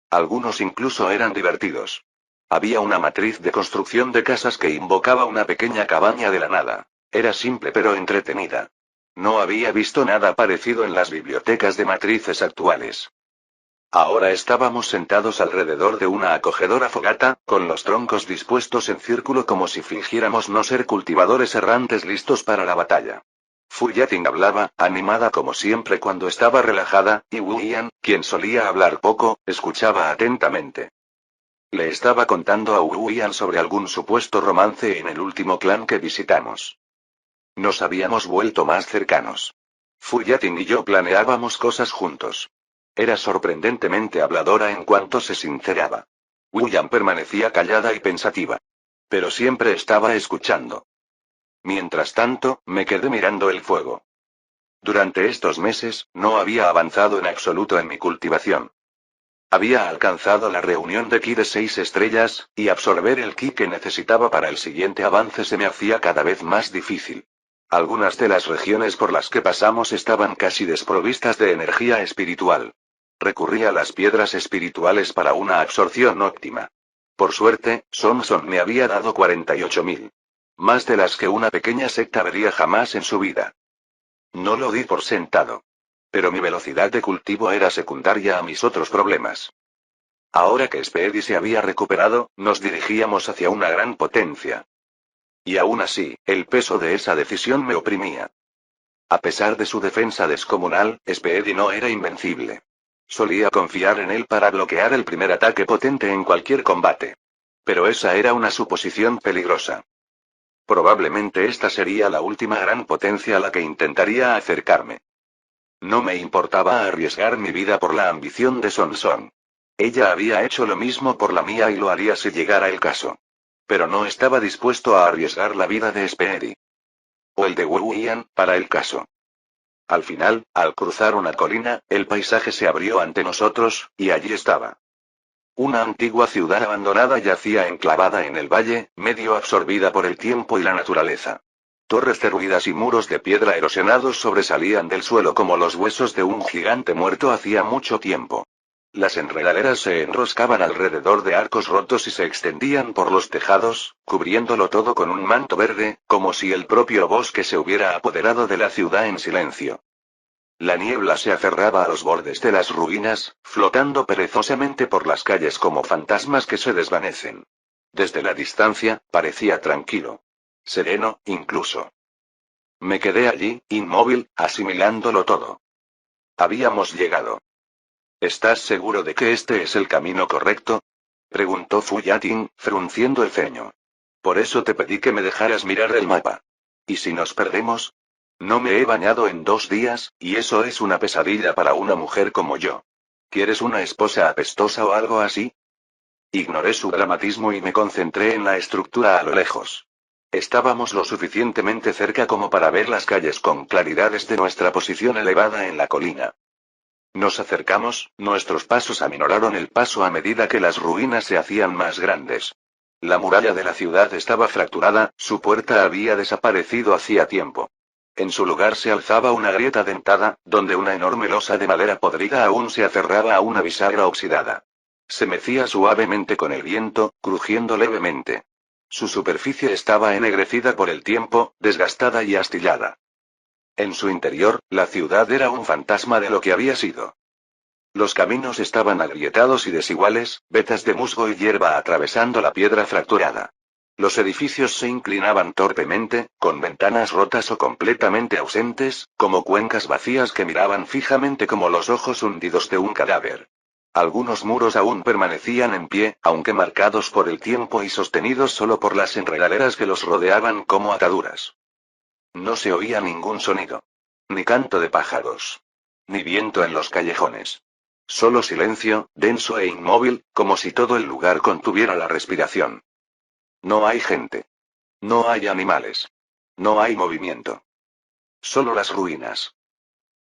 Algunos incluso eran divertidos. Había una matriz de construcción de casas que invocaba una pequeña cabaña de la nada. Era simple pero entretenida. No había visto nada parecido en las bibliotecas de matrices actuales. Ahora estábamos sentados alrededor de una acogedora fogata, con los troncos dispuestos en círculo como si fingiéramos no ser cultivadores errantes listos para la batalla. Fu Yating hablaba, animada como siempre cuando estaba relajada, y Wu Yan, quien solía hablar poco, escuchaba atentamente. Le estaba contando a Wu Yan sobre algún supuesto romance en el último clan que visitamos. Nos habíamos vuelto más cercanos. Fu Yating y yo planeábamos cosas juntos. Era sorprendentemente habladora en cuanto se sinceraba. Wu Yan permanecía callada y pensativa. Pero siempre estaba escuchando. Mientras tanto, me quedé mirando el fuego. Durante estos meses, no había avanzado en absoluto en mi cultivación. Había alcanzado la reunión de ki de 6 estrellas, y absorber el ki que necesitaba para el siguiente avance se me hacía cada vez más difícil. Algunas de las regiones por las que pasamos estaban casi desprovistas de energía espiritual. Recurrí a las piedras espirituales para una absorción óptima. Por suerte, Somson me había dado 48.000. Más de las que una pequeña secta vería jamás en su vida. No lo di por sentado. Pero mi velocidad de cultivo era secundaria a mis otros problemas. Ahora que Speedy se había recuperado, nos dirigíamos hacia una gran potencia. Y aún así, el peso de esa decisión me oprimía. A pesar de su defensa descomunal, Speedy no era invencible. Solía confiar en él para bloquear el primer ataque potente en cualquier combate. Pero esa era una suposición peligrosa. Probablemente esta sería la última gran potencia a la que intentaría acercarme. No me importaba arriesgar mi vida por la ambición de Sonson. Ella había hecho lo mismo por la mía y lo haría si llegara el caso. Pero no estaba dispuesto a arriesgar la vida de Speedy. O el de Wuyan, para el caso. Al final, al cruzar una colina, el paisaje se abrió ante nosotros, y allí estaba. Una antigua ciudad abandonada yacía enclavada en el valle, medio absorbida por el tiempo y la naturaleza. Torres derruidas y muros de piedra erosionados sobresalían del suelo como los huesos de un gigante muerto hacía mucho tiempo. Las enredaderas se enroscaban alrededor de arcos rotos y se extendían por los tejados, cubriéndolo todo con un manto verde, como si el propio bosque se hubiera apoderado de la ciudad en silencio. La niebla se aferraba a los bordes de las ruinas, flotando perezosamente por las calles como fantasmas que se desvanecen. Desde la distancia, parecía tranquilo. Sereno, incluso. Me quedé allí, inmóvil, asimilándolo todo. Habíamos llegado. ¿Estás seguro de que este es el camino correcto? Preguntó Fu Yating, frunciendo el ceño. Por eso te pedí que me dejaras mirar el mapa. ¿Y si nos perdemos? No me he bañado en 2 días, y eso es una pesadilla para una mujer como yo. ¿Quieres una esposa apestosa o algo así? Ignoré su dramatismo y me concentré en la estructura a lo lejos. Estábamos lo suficientemente cerca como para ver las calles con claridad desde nuestra posición elevada en la colina. Nos acercamos, nuestros pasos aminoraron el paso a medida que las ruinas se hacían más grandes. La muralla de la ciudad estaba fracturada, su puerta había desaparecido hacía tiempo. En su lugar se alzaba una grieta dentada, donde una enorme losa de madera podrida aún se aferraba a una bisagra oxidada. Se mecía suavemente con el viento, crujiendo levemente. Su superficie estaba ennegrecida por el tiempo, desgastada y astillada. En su interior, la ciudad era un fantasma de lo que había sido. Los caminos estaban agrietados y desiguales, vetas de musgo y hierba atravesando la piedra fracturada. Los edificios se inclinaban torpemente, con ventanas rotas o completamente ausentes, como cuencas vacías que miraban fijamente como los ojos hundidos de un cadáver. Algunos muros aún permanecían en pie, aunque marcados por el tiempo y sostenidos solo por las enredaderas que los rodeaban como ataduras. No se oía ningún sonido. Ni canto de pájaros. Ni viento en los callejones. Solo silencio, denso e inmóvil, como si todo el lugar contuviera la respiración. No hay gente. No hay animales. No hay movimiento. Solo las ruinas.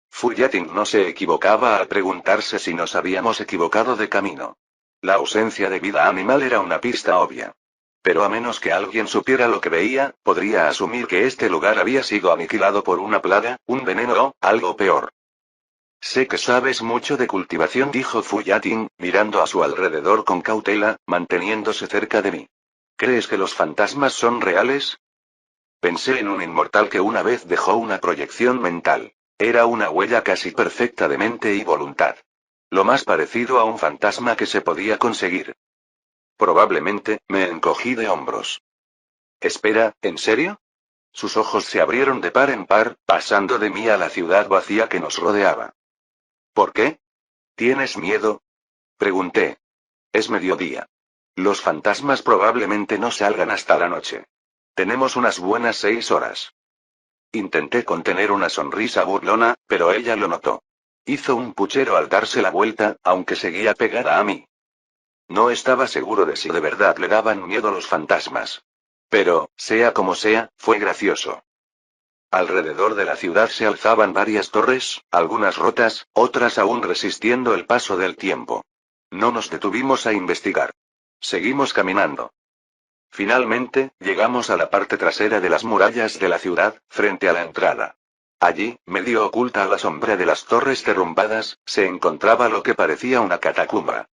Fu Yating no se equivocaba al preguntarse si nos habíamos equivocado de camino. La ausencia de vida animal era una pista obvia. Pero a menos que alguien supiera lo que veía, podría asumir que este lugar había sido aniquilado por una plaga, un veneno o algo peor. Sé que sabes mucho de cultivación, dijo Fu Yating, mirando a su alrededor con cautela, manteniéndose cerca de mí. ¿Crees que los fantasmas son reales? Pensé en un inmortal que una vez dejó una proyección mental. Era una huella casi perfecta de mente y voluntad. Lo más parecido a un fantasma que se podía conseguir. Probablemente, me encogí de hombros. Espera, ¿en serio? Sus ojos se abrieron de par en par, pasando de mí a la ciudad vacía que nos rodeaba. ¿Por qué? ¿Tienes miedo? Pregunté. Es mediodía. Los fantasmas probablemente no salgan hasta la noche. Tenemos unas buenas 6 horas. Intenté contener una sonrisa burlona, pero ella lo notó. Hizo un puchero al darse la vuelta, aunque seguía pegada a mí. No estaba seguro de si de verdad le daban miedo los fantasmas. Pero, sea como sea, fue gracioso. Alrededor de la ciudad se alzaban varias torres, algunas rotas, otras aún resistiendo el paso del tiempo. No nos detuvimos a investigar. Seguimos caminando. Finalmente, llegamos a la parte trasera de las murallas de la ciudad, frente a la entrada. Allí, medio oculta a la sombra de las torres derrumbadas, se encontraba lo que parecía una catacumba.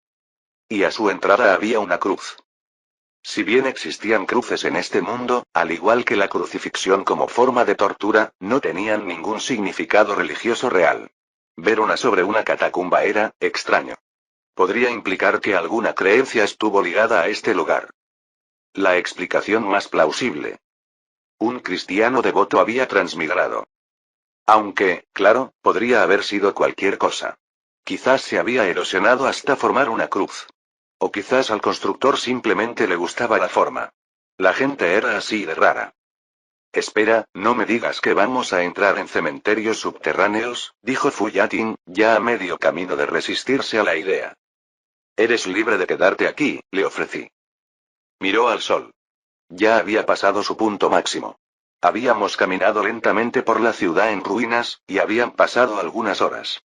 Y a su entrada había una cruz. Si bien existían cruces en este mundo, al igual que la crucifixión como forma de tortura, no tenían ningún significado religioso real. Ver una sobre una catacumba era extraño. Podría implicar que alguna creencia estuvo ligada a este lugar. La explicación más plausible. Un cristiano devoto había transmigrado. Aunque, claro, podría haber sido cualquier cosa. Quizás se había erosionado hasta formar una cruz. O quizás al constructor simplemente le gustaba la forma. La gente era así de rara. Espera, no me digas que vamos a entrar en cementerios subterráneos, dijo Fu Yating, ya a medio camino de resistirse a la idea. Eres libre de quedarte aquí, le ofrecí. Miró al sol. Ya había pasado su punto máximo. Habíamos caminado lentamente por la ciudad en ruinas, y habían pasado algunas horas.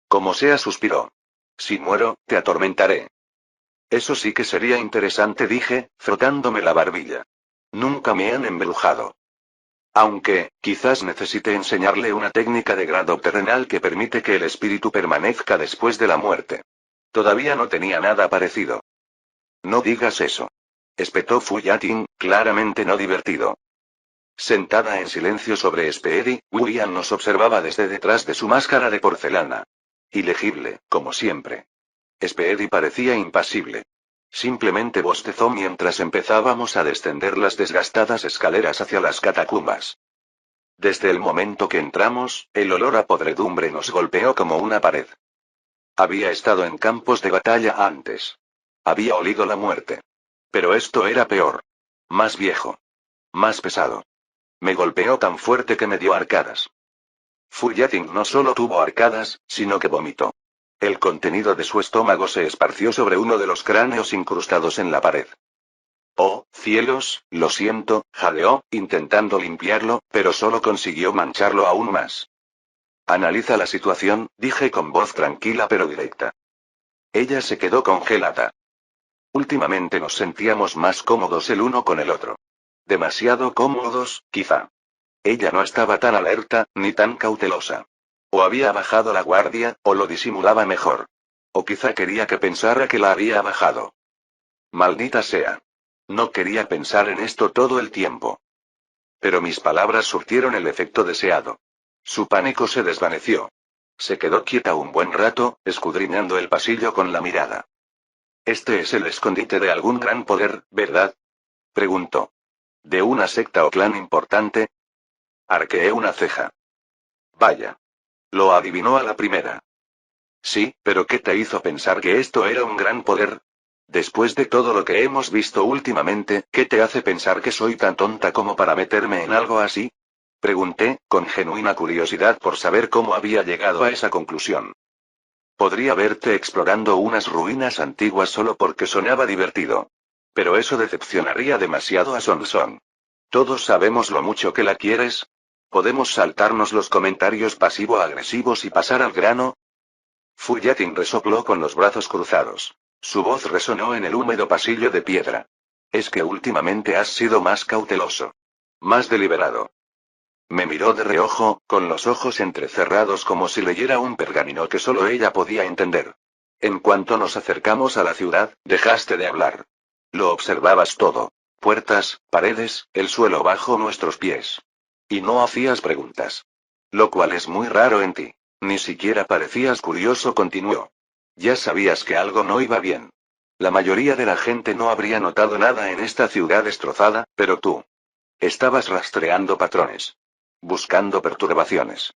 Como sea, suspiró. Si muero, te atormentaré. Eso sí que sería interesante, dije, frotándome la barbilla. Nunca me han embrujado. Aunque, quizás necesite enseñarle una técnica de grado terrenal que permite que el espíritu permanezca después de la muerte. Todavía no tenía nada parecido. No digas eso. Espetó Fu Yating, claramente no divertido. Sentada en silencio sobre Speedy, Wu-Yan nos observaba desde detrás de su máscara de porcelana. Ilegible, como siempre. Speedy parecía impasible. Simplemente bostezó mientras empezábamos a descender las desgastadas escaleras hacia las catacumbas. Desde el momento que entramos, el olor a podredumbre nos golpeó como una pared. Había estado en campos de batalla antes. Había olido la muerte. Pero esto era peor. Más viejo. Más pesado. Me golpeó tan fuerte que me dio arcadas. Fu Yating no solo tuvo arcadas, sino que vomitó. El contenido de su estómago se esparció sobre uno de los cráneos incrustados en la pared. Oh, cielos, lo siento, jadeó, intentando limpiarlo, pero solo consiguió mancharlo aún más. Analiza la situación, dije con voz tranquila pero directa. Ella se quedó congelada. Últimamente nos sentíamos más cómodos el uno con el otro. Demasiado cómodos, quizá. Ella no estaba tan alerta, ni tan cautelosa. O había bajado la guardia, o lo disimulaba mejor. O quizá quería que pensara que la había bajado. Maldita sea. No quería pensar en esto todo el tiempo. Pero mis palabras surtieron el efecto deseado. Su pánico se desvaneció. Se quedó quieta un buen rato, escudriñando el pasillo con la mirada. «Este es el escondite de algún gran poder, ¿verdad?», preguntó. «¿De una secta o clan importante?». Arqueé una ceja. Vaya. Lo adivinó a la primera. Sí, pero ¿qué te hizo pensar que esto era un gran poder? Después de todo lo que hemos visto últimamente, ¿qué te hace pensar que soy tan tonta como para meterme en algo así? Pregunté, con genuina curiosidad por saber cómo había llegado a esa conclusión. Podría verte explorando unas ruinas antiguas solo porque sonaba divertido. Pero eso decepcionaría demasiado a Sonson. Todos sabemos lo mucho que la quieres. ¿Podemos saltarnos los comentarios pasivo-agresivos y pasar al grano? Fu Yating resopló con los brazos cruzados. Su voz resonó en el húmedo pasillo de piedra. Es que últimamente has sido más cauteloso. Más deliberado. Me miró de reojo, con los ojos entrecerrados como si leyera un pergamino que solo ella podía entender. En cuanto nos acercamos a la ciudad, dejaste de hablar. Lo observabas todo. Puertas, paredes, el suelo bajo nuestros pies. Y no hacías preguntas. Lo cual es muy raro en ti. Ni siquiera parecías curioso, continuó. Ya sabías que algo no iba bien. La mayoría de la gente no habría notado nada en esta ciudad destrozada, pero tú. Estabas rastreando patrones. Buscando perturbaciones.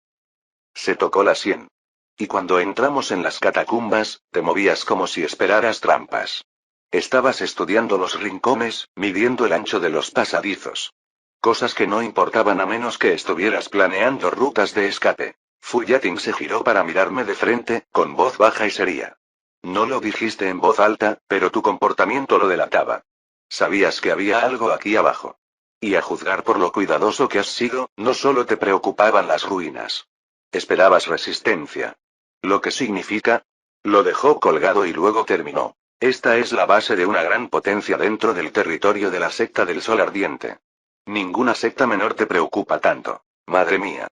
Se tocó la sien. Y cuando entramos en las catacumbas, te movías como si esperaras trampas. Estabas estudiando los rincones, midiendo el ancho de los pasadizos. Cosas que no importaban a menos que estuvieras planeando rutas de escape. Fu Yating se giró para mirarme de frente, con voz baja y seria. No lo dijiste en voz alta, pero tu comportamiento lo delataba. Sabías que había algo aquí abajo. Y a juzgar por lo cuidadoso que has sido, no solo te preocupaban las ruinas. Esperabas resistencia. ¿Lo que significa? Lo dejó colgado y luego terminó. Esta es la base de una gran potencia dentro del territorio de la secta del Sol Ardiente. Ninguna secta menor te preocupa tanto. Madre mía.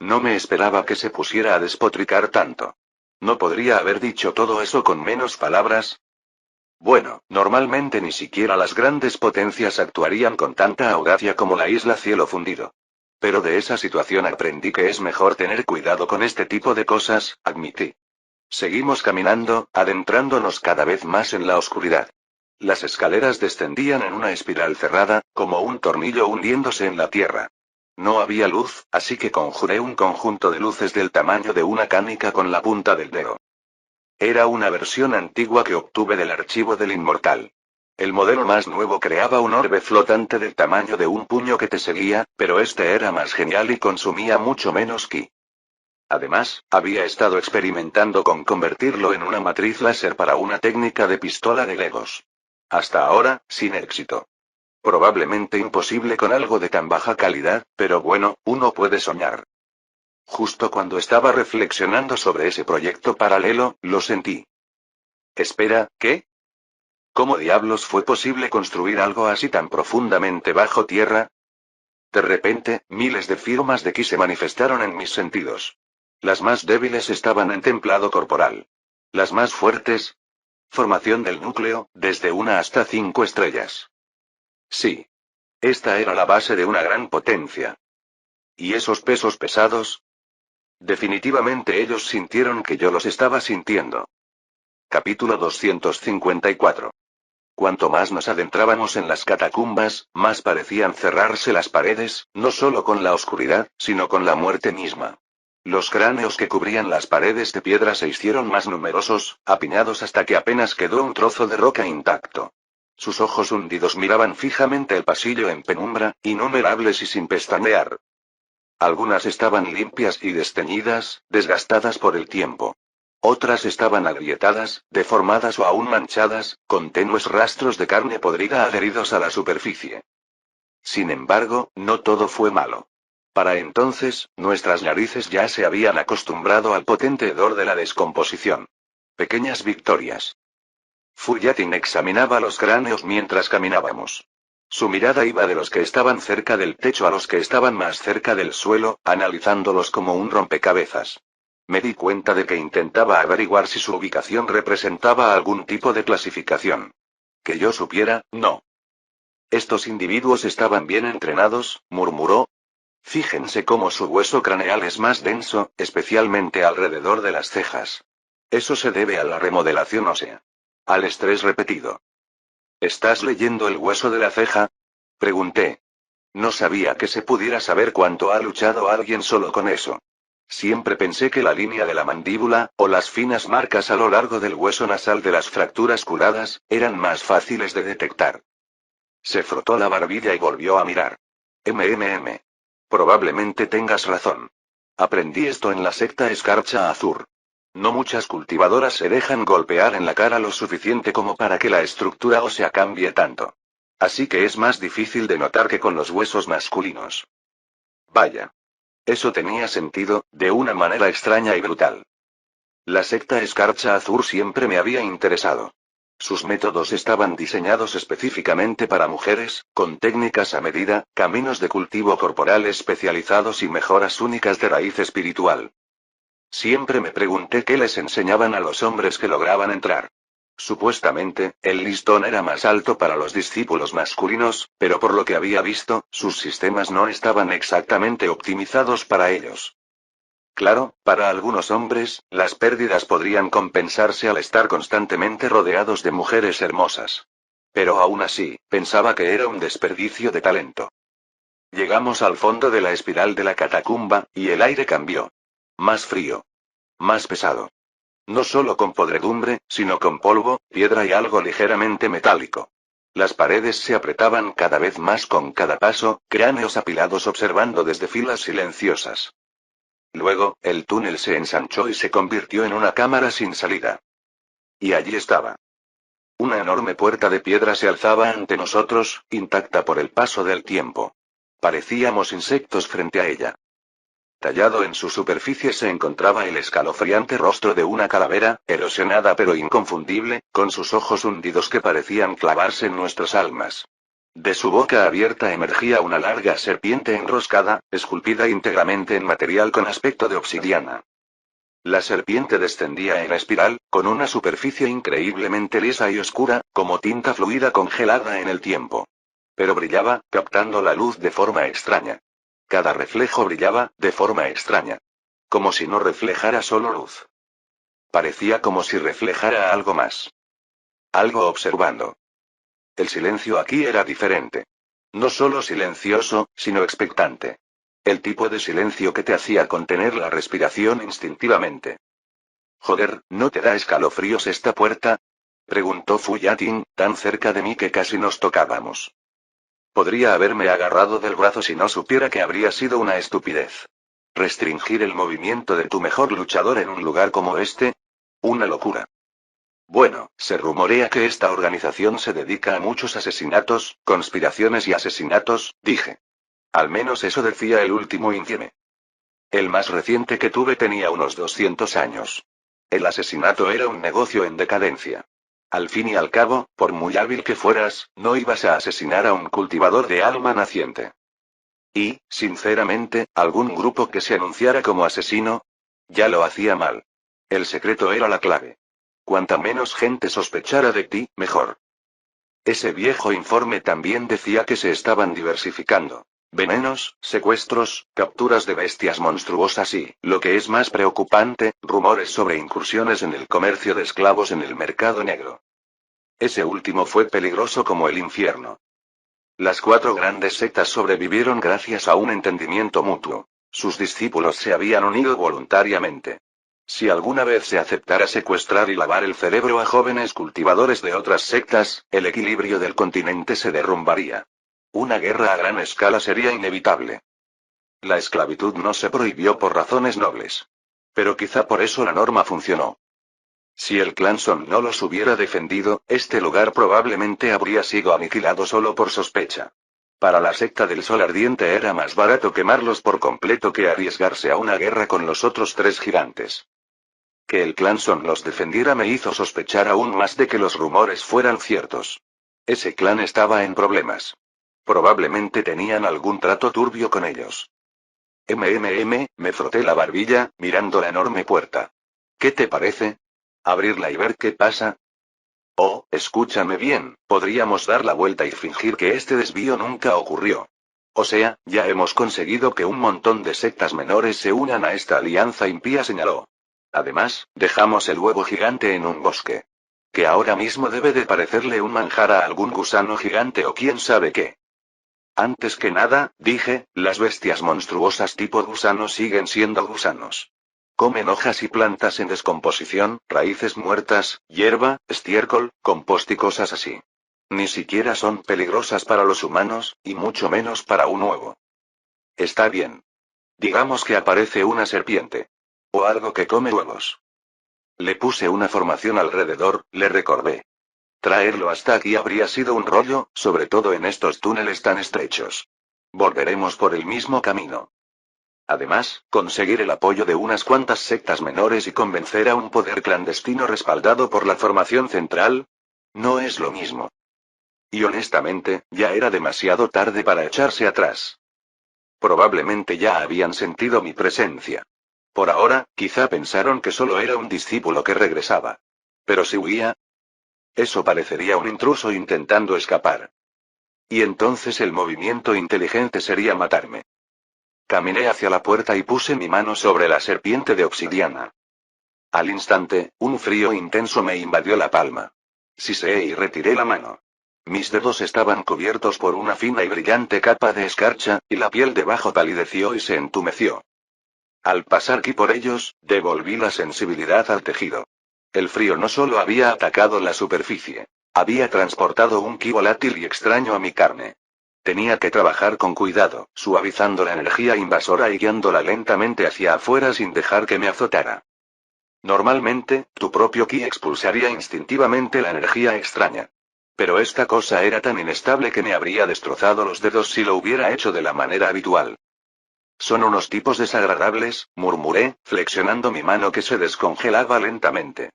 No me esperaba que se pusiera a despotricar tanto. ¿No podría haber dicho todo eso con menos palabras? Bueno, normalmente ni siquiera las grandes potencias actuarían con tanta audacia como la isla Cielo Fundido. Pero de esa situación aprendí que es mejor tener cuidado con este tipo de cosas, admití. Seguimos caminando, adentrándonos cada vez más en la oscuridad. Las escaleras descendían en una espiral cerrada, como un tornillo hundiéndose en la tierra. No había luz, así que conjuré un conjunto de luces del tamaño de una canica con la punta del dedo. Era una versión antigua que obtuve del archivo del Inmortal. El modelo más nuevo creaba un orbe flotante del tamaño de un puño que te seguía, pero este era más genial y consumía mucho menos ki. Además, había estado experimentando con convertirlo en una matriz láser para una técnica de pistola de Legos. Hasta ahora, sin éxito. Probablemente imposible con algo de tan baja calidad, pero bueno, uno puede soñar. Justo cuando estaba reflexionando sobre ese proyecto paralelo, lo sentí. Espera, ¿qué? ¿Cómo diablos fue posible construir algo así tan profundamente bajo tierra? De repente, miles de firmas de ki se manifestaron en mis sentidos. Las más débiles estaban en templado corporal. Las más fuertes. Formación del núcleo, desde 1 hasta 5 estrellas. Sí. Esta era la base de una gran potencia. ¿Y esos pesos pesados? Definitivamente ellos sintieron que yo los estaba sintiendo. Capítulo 254. Cuanto más nos adentrábamos en las catacumbas, más parecían cerrarse las paredes, no solo con la oscuridad, sino con la muerte misma. Los cráneos que cubrían las paredes de piedra se hicieron más numerosos, apiñados hasta que apenas quedó un trozo de roca intacto. Sus ojos hundidos miraban fijamente el pasillo en penumbra, innumerables y sin pestañear. Algunas estaban limpias y desteñidas, desgastadas por el tiempo. Otras estaban agrietadas, deformadas o aún manchadas, con tenues rastros de carne podrida adheridos a la superficie. Sin embargo, no todo fue malo. Para entonces, nuestras narices ya se habían acostumbrado al potente hedor de la descomposición. Pequeñas victorias. Fuyatin examinaba los cráneos mientras caminábamos. Su mirada iba de los que estaban cerca del techo a los que estaban más cerca del suelo, analizándolos como un rompecabezas. Me di cuenta de que intentaba averiguar si su ubicación representaba algún tipo de clasificación. Que yo supiera, no. Estos individuos estaban bien entrenados, murmuró. Fíjense cómo su hueso craneal es más denso, especialmente alrededor de las cejas. Eso se debe a la remodelación ósea. Al estrés repetido. ¿Estás leyendo el hueso de la ceja? Pregunté. No sabía que se pudiera saber cuánto ha luchado alguien solo con eso. Siempre pensé que la línea de la mandíbula, o las finas marcas a lo largo del hueso nasal de las fracturas curadas, eran más fáciles de detectar. Se frotó la barbilla y volvió a mirar. MMM. Probablemente tengas razón. Aprendí esto en la secta Escarcha Azur. No muchas cultivadoras se dejan golpear en la cara lo suficiente como para que la estructura ósea cambie tanto. Así que es más difícil de notar que con los huesos masculinos. Vaya. Eso tenía sentido, de una manera extraña y brutal. La secta Escarcha Azur siempre me había interesado. Sus métodos estaban diseñados específicamente para mujeres, con técnicas a medida, caminos de cultivo corporal especializados y mejoras únicas de raíz espiritual. Siempre me pregunté qué les enseñaban a los hombres que lograban entrar. Supuestamente, el listón era más alto para los discípulos masculinos, pero por lo que había visto, sus sistemas no estaban exactamente optimizados para ellos. Claro, para algunos hombres, las pérdidas podrían compensarse al estar constantemente rodeados de mujeres hermosas. Pero aún así, pensaba que era un desperdicio de talento. Llegamos al fondo de la espiral de la catacumba, y el aire cambió. Más frío. Más pesado. No solo con podredumbre, sino con polvo, piedra y algo ligeramente metálico. Las paredes se apretaban cada vez más con cada paso, cráneos apilados observando desde filas silenciosas. Luego, el túnel se ensanchó y se convirtió en una cámara sin salida. Y allí estaba. Una enorme puerta de piedra se alzaba ante nosotros, intacta por el paso del tiempo. Parecíamos insectos frente a ella. Tallado en su superficie se encontraba el escalofriante rostro de una calavera, erosionada pero inconfundible, con sus ojos hundidos que parecían clavarse en nuestras almas. De su boca abierta emergía una larga serpiente enroscada, esculpida íntegramente en material con aspecto de obsidiana. La serpiente descendía en espiral, con una superficie increíblemente lisa y oscura, como tinta fluida congelada en el tiempo. Pero brillaba, captando la luz de forma extraña. Cada reflejo brillaba, de forma extraña. Como si no reflejara solo luz. Parecía como si reflejara algo más. Algo observando. El silencio aquí era diferente. No solo silencioso, sino expectante. El tipo de silencio que te hacía contener la respiración instintivamente. Joder, ¿no te da escalofríos esta puerta? Preguntó Fu Yatin, tan cerca de mí que casi nos tocábamos. Podría haberme agarrado del brazo si no supiera que habría sido una estupidez. ¿Restringir el movimiento de tu mejor luchador en un lugar como este? Una locura. Bueno, se rumorea que esta organización se dedica a muchos asesinatos, conspiraciones y asesinatos, dije. Al menos eso decía el último índice. El más reciente que tuve tenía unos 200 años. El asesinato era un negocio en decadencia. Al fin y al cabo, por muy hábil que fueras, no ibas a asesinar a un cultivador de alma naciente. Y, sinceramente, algún grupo que se anunciara como asesino, ya lo hacía mal. El secreto era la clave. Cuanta menos gente sospechara de ti, mejor. Ese viejo informe también decía que se estaban diversificando. Venenos, secuestros, capturas de bestias monstruosas y, lo que es más preocupante, rumores sobre incursiones en el comercio de esclavos en el mercado negro. Ese último fue peligroso como el infierno. Las 4 grandes sectas sobrevivieron gracias a un entendimiento mutuo. Sus discípulos se habían unido voluntariamente. Si alguna vez se aceptara secuestrar y lavar el cerebro a jóvenes cultivadores de otras sectas, el equilibrio del continente se derrumbaría. Una guerra a gran escala sería inevitable. La esclavitud no se prohibió por razones nobles. Pero quizá por eso la norma funcionó. Si el Clanson no los hubiera defendido, este lugar probablemente habría sido aniquilado solo por sospecha. Para la secta del Sol Ardiente era más barato quemarlos por completo que arriesgarse a una guerra con los otros 3 gigantes. Que el Clanson los defendiera me hizo sospechar aún más de que los rumores fueran ciertos. Ese clan estaba en problemas. Probablemente tenían algún trato turbio con ellos. Me froté la barbilla, mirando la enorme puerta. ¿Qué te parece? ¿Abrirla y ver qué pasa? Oh, escúchame bien, podríamos dar la vuelta y fingir que este desvío nunca ocurrió. O sea, ya hemos conseguido que un montón de sectas menores se unan a esta alianza impía, señaló. Además, dejamos el huevo gigante en un bosque. Que ahora mismo debe de parecerle un manjar a algún gusano gigante o quién sabe qué. Antes que nada, dije, las bestias monstruosas tipo gusano siguen siendo gusanos. Comen hojas y plantas en descomposición, raíces muertas, hierba, estiércol, compost y cosas así. Ni siquiera son peligrosas para los humanos, y mucho menos para un huevo. Está bien. Digamos que aparece una serpiente. O algo que come huevos. Le puse una formación alrededor, le recordé. Traerlo hasta aquí habría sido un rollo, sobre todo en estos túneles tan estrechos. Volveremos por el mismo camino. Además, conseguir el apoyo de unas cuantas sectas menores y convencer a un poder clandestino respaldado por la formación central, no es lo mismo. Y honestamente, ya era demasiado tarde para echarse atrás. Probablemente ya habían sentido mi presencia. Por ahora, quizá pensaron que solo era un discípulo que regresaba. Pero si huía, eso parecería un intruso intentando escapar. Y entonces el movimiento inteligente sería matarme. Caminé hacia la puerta y puse mi mano sobre la serpiente de obsidiana. Al instante, un frío intenso me invadió la palma. Siseé y retiré la mano. Mis dedos estaban cubiertos por una fina y brillante capa de escarcha, y la piel debajo palideció y se entumeció. Al pasar aquí por ellos, devolví la sensibilidad al tejido. El frío no solo había atacado la superficie, había transportado un ki volátil y extraño a mi carne. Tenía que trabajar con cuidado, suavizando la energía invasora y guiándola lentamente hacia afuera sin dejar que me azotara. Normalmente, tu propio ki expulsaría instintivamente la energía extraña. Pero esta cosa era tan inestable que me habría destrozado los dedos si lo hubiera hecho de la manera habitual. Son unos tipos desagradables, murmuré, flexionando mi mano que se descongelaba lentamente.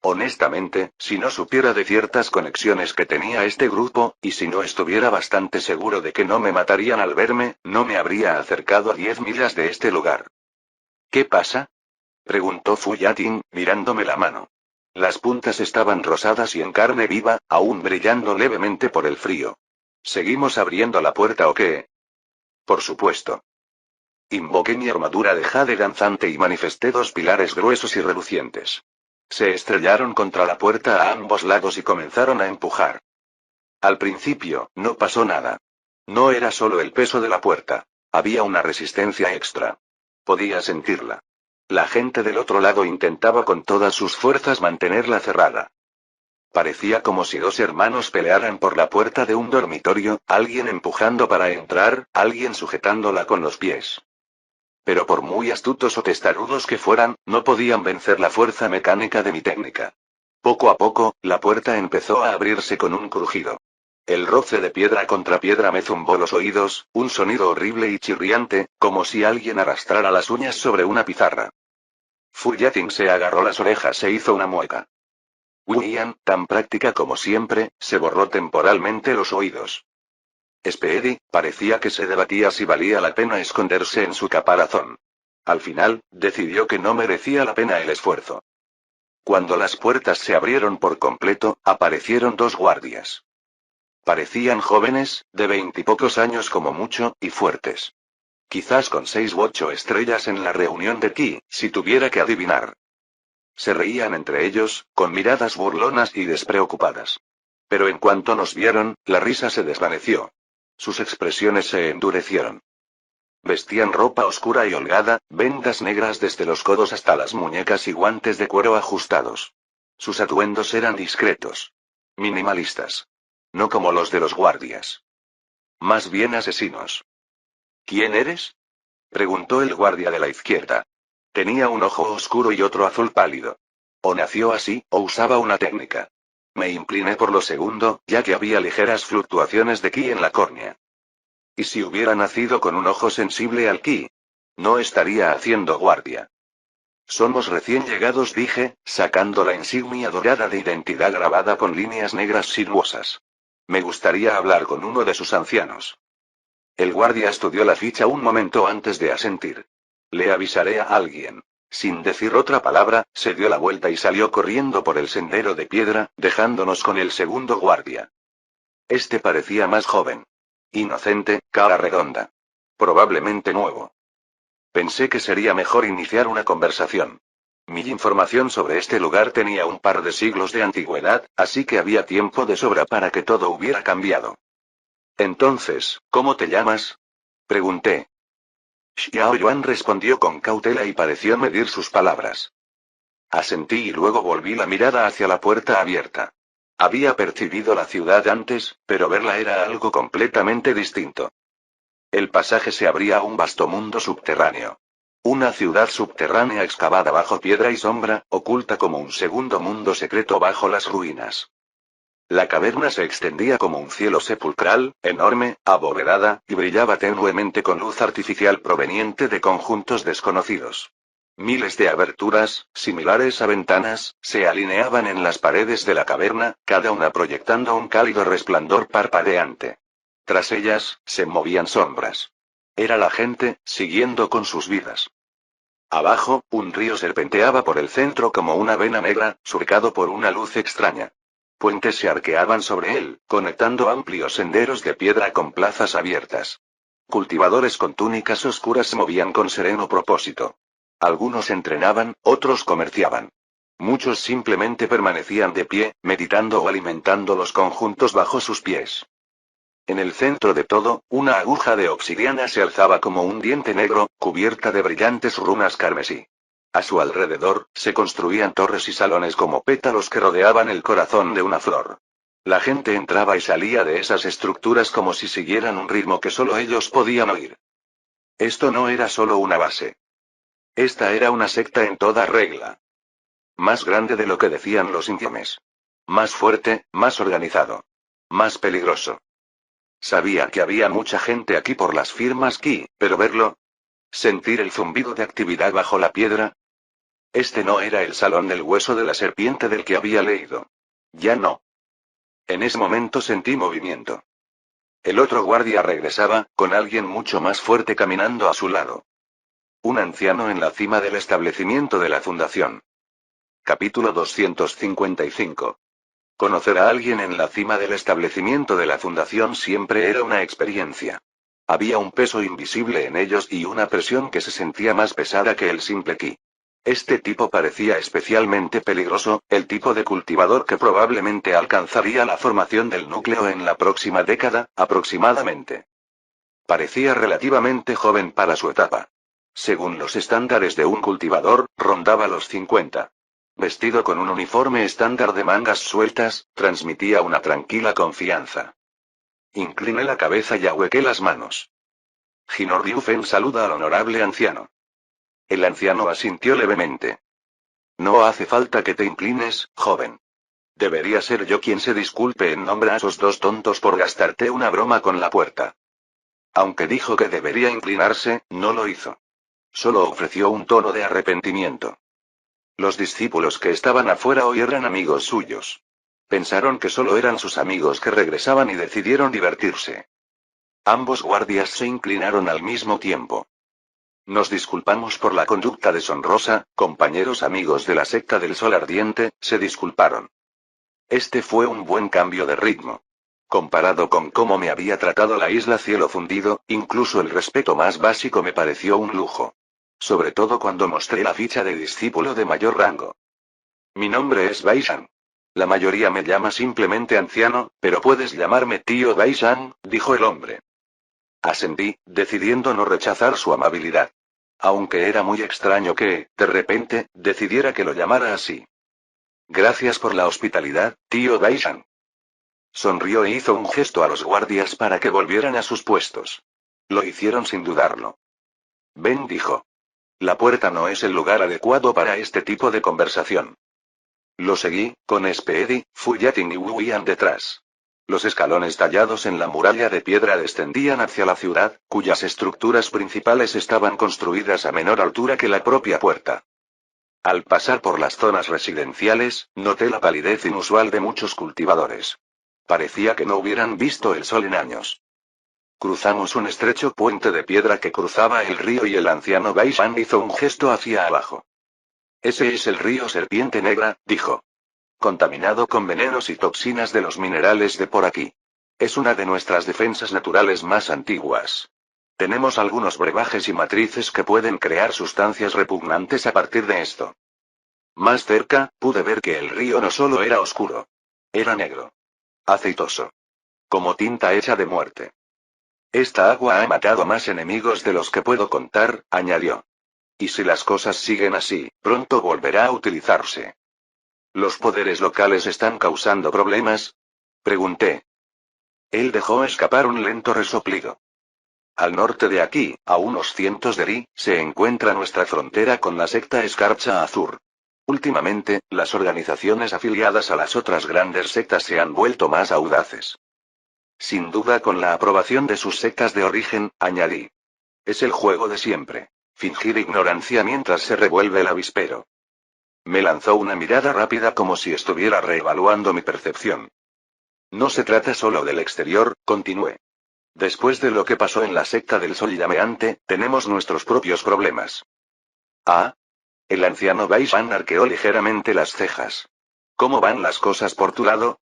Honestamente, si no supiera de ciertas conexiones que tenía este grupo, y si no estuviera bastante seguro de que no me matarían al verme, no me habría acercado a 10 millas de este lugar. ¿Qué pasa? Preguntó Fu Yatin, mirándome la mano. Las puntas estaban rosadas y en carne viva, aún brillando levemente por el frío. ¿Seguimos abriendo la puerta o qué? Por supuesto. Invoqué mi armadura de jade danzante y manifesté 2 pilares gruesos y relucientes. Se estrellaron contra la puerta a ambos lados y comenzaron a empujar. Al principio, no pasó nada. No era solo el peso de la puerta. Había una resistencia extra. Podía sentirla. La gente del otro lado intentaba con todas sus fuerzas mantenerla cerrada. Parecía como si dos hermanos pelearan por la puerta de un dormitorio, alguien empujando para entrar, alguien sujetándola con los pies. Pero por muy astutos o testarudos que fueran, no podían vencer la fuerza mecánica de mi técnica. Poco a poco, la puerta empezó a abrirse con un crujido. El roce de piedra contra piedra me zumbó los oídos, un sonido horrible y chirriante, como si alguien arrastrara las uñas sobre una pizarra. Fu Yating se agarró las orejas e hizo una mueca. William, tan práctica como siempre, se borró temporalmente los oídos. Speedy, parecía que se debatía si valía la pena esconderse en su caparazón. Al final, decidió que no merecía la pena el esfuerzo. Cuando las puertas se abrieron por completo, aparecieron dos guardias. Parecían jóvenes, de 20 y pocos años como mucho, y fuertes. Quizás con 6 u 8 estrellas en la reunión de Ki, si tuviera que adivinar. Se reían entre ellos, con miradas burlonas y despreocupadas. Pero en cuanto nos vieron, la risa se desvaneció. Sus expresiones se endurecieron. Vestían ropa oscura y holgada, vendas negras desde los codos hasta las muñecas y guantes de cuero ajustados. Sus atuendos eran discretos. Minimalistas. No como los de los guardias. Más bien asesinos. ¿Quién eres? Preguntó el guardia de la izquierda. Tenía un ojo oscuro y otro azul pálido. O nació así, o usaba una técnica. Me incliné por lo segundo, ya que había ligeras fluctuaciones de ki en la córnea. ¿Y si hubiera nacido con un ojo sensible al ki? No estaría haciendo guardia. Somos recién llegados, dije, sacando la insignia dorada de identidad grabada con líneas negras sinuosas. Me gustaría hablar con uno de sus ancianos. El guardia estudió la ficha un momento antes de asentir. Le avisaré a alguien. Sin decir otra palabra, se dio la vuelta y salió corriendo por el sendero de piedra, dejándonos con el segundo guardia. Este parecía más joven. Inocente, cara redonda. Probablemente nuevo. Pensé que sería mejor iniciar una conversación. Mi información sobre este lugar tenía un par de siglos de antigüedad, así que había tiempo de sobra para que todo hubiera cambiado. Entonces, ¿cómo te llamas? Pregunté. Xiao Yuan respondió con cautela y pareció medir sus palabras. Asentí y luego volví la mirada hacia la puerta abierta. Había percibido la ciudad antes, pero verla era algo completamente distinto. El pasaje se abría a un vasto mundo subterráneo. Una ciudad subterránea excavada bajo piedra y sombra, oculta como un segundo mundo secreto bajo las ruinas. La caverna se extendía como un cielo sepulcral, enorme, abovedada, y brillaba tenuemente con luz artificial proveniente de conjuntos desconocidos. Miles de aberturas, similares a ventanas, se alineaban en las paredes de la caverna, cada una proyectando un cálido resplandor parpadeante. Tras ellas, se movían sombras. Era la gente, siguiendo con sus vidas. Abajo, un río serpenteaba por el centro como una vena negra, surcado por una luz extraña. Puentes se arqueaban sobre él, conectando amplios senderos de piedra con plazas abiertas. Cultivadores con túnicas oscuras se movían con sereno propósito. Algunos entrenaban, otros comerciaban. Muchos simplemente permanecían de pie, meditando o alimentando los conjuntos bajo sus pies. En el centro de todo, una aguja de obsidiana se alzaba como un diente negro, cubierta de brillantes runas carmesí. A su alrededor, se construían torres y salones como pétalos que rodeaban el corazón de una flor. La gente entraba y salía de esas estructuras como si siguieran un ritmo que solo ellos podían oír. Esto no era solo una base. Esta era una secta en toda regla. Más grande de lo que decían los informes. Más fuerte, más organizado. Más peligroso. Sabía que había mucha gente aquí por las firmas Ki, pero verlo. Sentir el zumbido de actividad bajo la piedra. Este no era el salón del hueso de la serpiente del que había leído. Ya no. En ese momento sentí movimiento. El otro guardia regresaba, con alguien mucho más fuerte caminando a su lado. Un anciano en la cima del establecimiento de la fundación. Capítulo 255. Conocer a alguien en la cima del establecimiento de la fundación siempre era una experiencia. Había un peso invisible en ellos y una presión que se sentía más pesada que el simple ki. Este tipo parecía especialmente peligroso, el tipo de cultivador que probablemente alcanzaría la formación del núcleo en la próxima década, aproximadamente. Parecía relativamente joven para su etapa. Según los estándares de un cultivador, rondaba los 50. Vestido con un uniforme estándar de mangas sueltas, transmitía una tranquila confianza. Incliné la cabeza y ahuequé las manos. Jinor Ryufen saluda al honorable anciano. El anciano asintió levemente. No hace falta que te inclines, joven. Debería ser yo quien se disculpe en nombre a esos dos tontos por gastarte una broma con la puerta. Aunque dijo que debería inclinarse, no lo hizo. Solo ofreció un tono de arrepentimiento. Los discípulos que estaban afuera hoy eran amigos suyos. Pensaron que solo eran sus amigos que regresaban y decidieron divertirse. Ambos guardias se inclinaron al mismo tiempo. Nos disculpamos por la conducta deshonrosa, compañeros amigos de la secta del Sol Ardiente, se disculparon. Este fue un buen cambio de ritmo. Comparado con cómo me había tratado la isla Cielo Fundido, incluso el respeto más básico me pareció un lujo. Sobre todo cuando mostré la ficha de discípulo de mayor rango. Mi nombre es Baishan. La mayoría me llama simplemente anciano, pero puedes llamarme tío Baishan, dijo el hombre. Asentí, decidiendo no rechazar su amabilidad. Aunque era muy extraño que, de repente, decidiera que lo llamara así. Gracias por la hospitalidad, tío Baishan. Sonrió e hizo un gesto a los guardias para que volvieran a sus puestos. Lo hicieron sin dudarlo. Ven, dijo. La puerta no es el lugar adecuado para este tipo de conversación. Lo seguí, con Speedy, Fuyatin y Wuyan detrás. Los escalones tallados en la muralla de piedra descendían hacia la ciudad, cuyas estructuras principales estaban construidas a menor altura que la propia puerta. Al pasar por las zonas residenciales, noté la palidez inusual de muchos cultivadores. Parecía que no hubieran visto el sol en años. Cruzamos un estrecho puente de piedra que cruzaba el río y el anciano Baishan hizo un gesto hacia abajo. Ese es el río Serpiente Negra, dijo. Contaminado con venenos y toxinas de los minerales de por aquí. Es una de nuestras defensas naturales más antiguas. Tenemos algunos brebajes y matrices que pueden crear sustancias repugnantes a partir de esto. Más cerca, pude ver que el río no solo era oscuro. Era negro. Aceitoso. Como tinta hecha de muerte. Esta agua ha matado más enemigos de los que puedo contar, añadió. Y si las cosas siguen así, pronto volverá a utilizarse. ¿Los poderes locales están causando problemas? Pregunté. Él dejó escapar un lento resoplido. Al norte de aquí, a unos cientos de ri, se encuentra nuestra frontera con la secta Escarcha Azur. Últimamente, las organizaciones afiliadas a las otras grandes sectas se han vuelto más audaces. Sin duda con la aprobación de sus sectas de origen, añadí. Es el juego de siempre. Fingir ignorancia mientras se revuelve el avispero. Me lanzó una mirada rápida como si estuviera reevaluando mi percepción. No se trata solo del exterior, continué. Después de lo que pasó en la secta del Sol Llameante, tenemos nuestros propios problemas. Ah. El anciano Baishan arqueó ligeramente las cejas. ¿Cómo van las cosas por tu lado?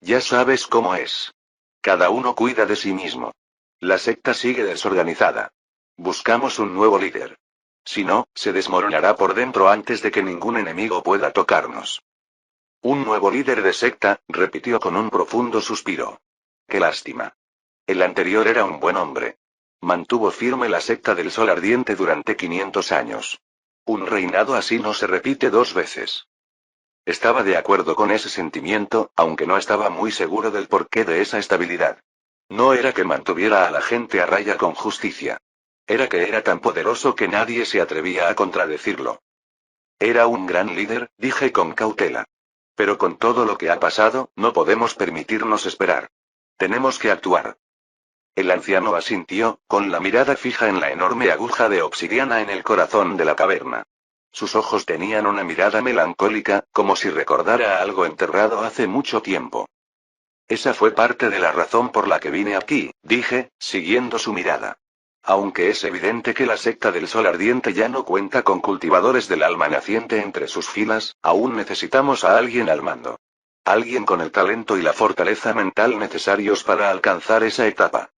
Ya sabes cómo es. Cada uno cuida de sí mismo. La secta sigue desorganizada. Buscamos un nuevo líder. Si no, se desmoronará por dentro antes de que ningún enemigo pueda tocarnos. Un nuevo líder de secta, repitió con un profundo suspiro. Qué lástima. El anterior era un buen hombre. Mantuvo firme la secta del Sol Ardiente durante 500 años. Un reinado así no se repite dos veces. Estaba de acuerdo con ese sentimiento, aunque no estaba muy seguro del porqué de esa estabilidad. No era que mantuviera a la gente a raya con justicia. Era que era tan poderoso que nadie se atrevía a contradecirlo. Era un gran líder, dije con cautela. Pero con todo lo que ha pasado, no podemos permitirnos esperar. Tenemos que actuar. El anciano asintió, con la mirada fija en la enorme aguja de obsidiana en el corazón de la caverna. Sus ojos tenían una mirada melancólica, como si recordara algo enterrado hace mucho tiempo. Esa fue parte de la razón por la que vine aquí, dije, siguiendo su mirada. Aunque es evidente que la secta del Sol Ardiente ya no cuenta con cultivadores del alma naciente entre sus filas, aún necesitamos a alguien al mando. Alguien con el talento y la fortaleza mental necesarios para alcanzar esa etapa.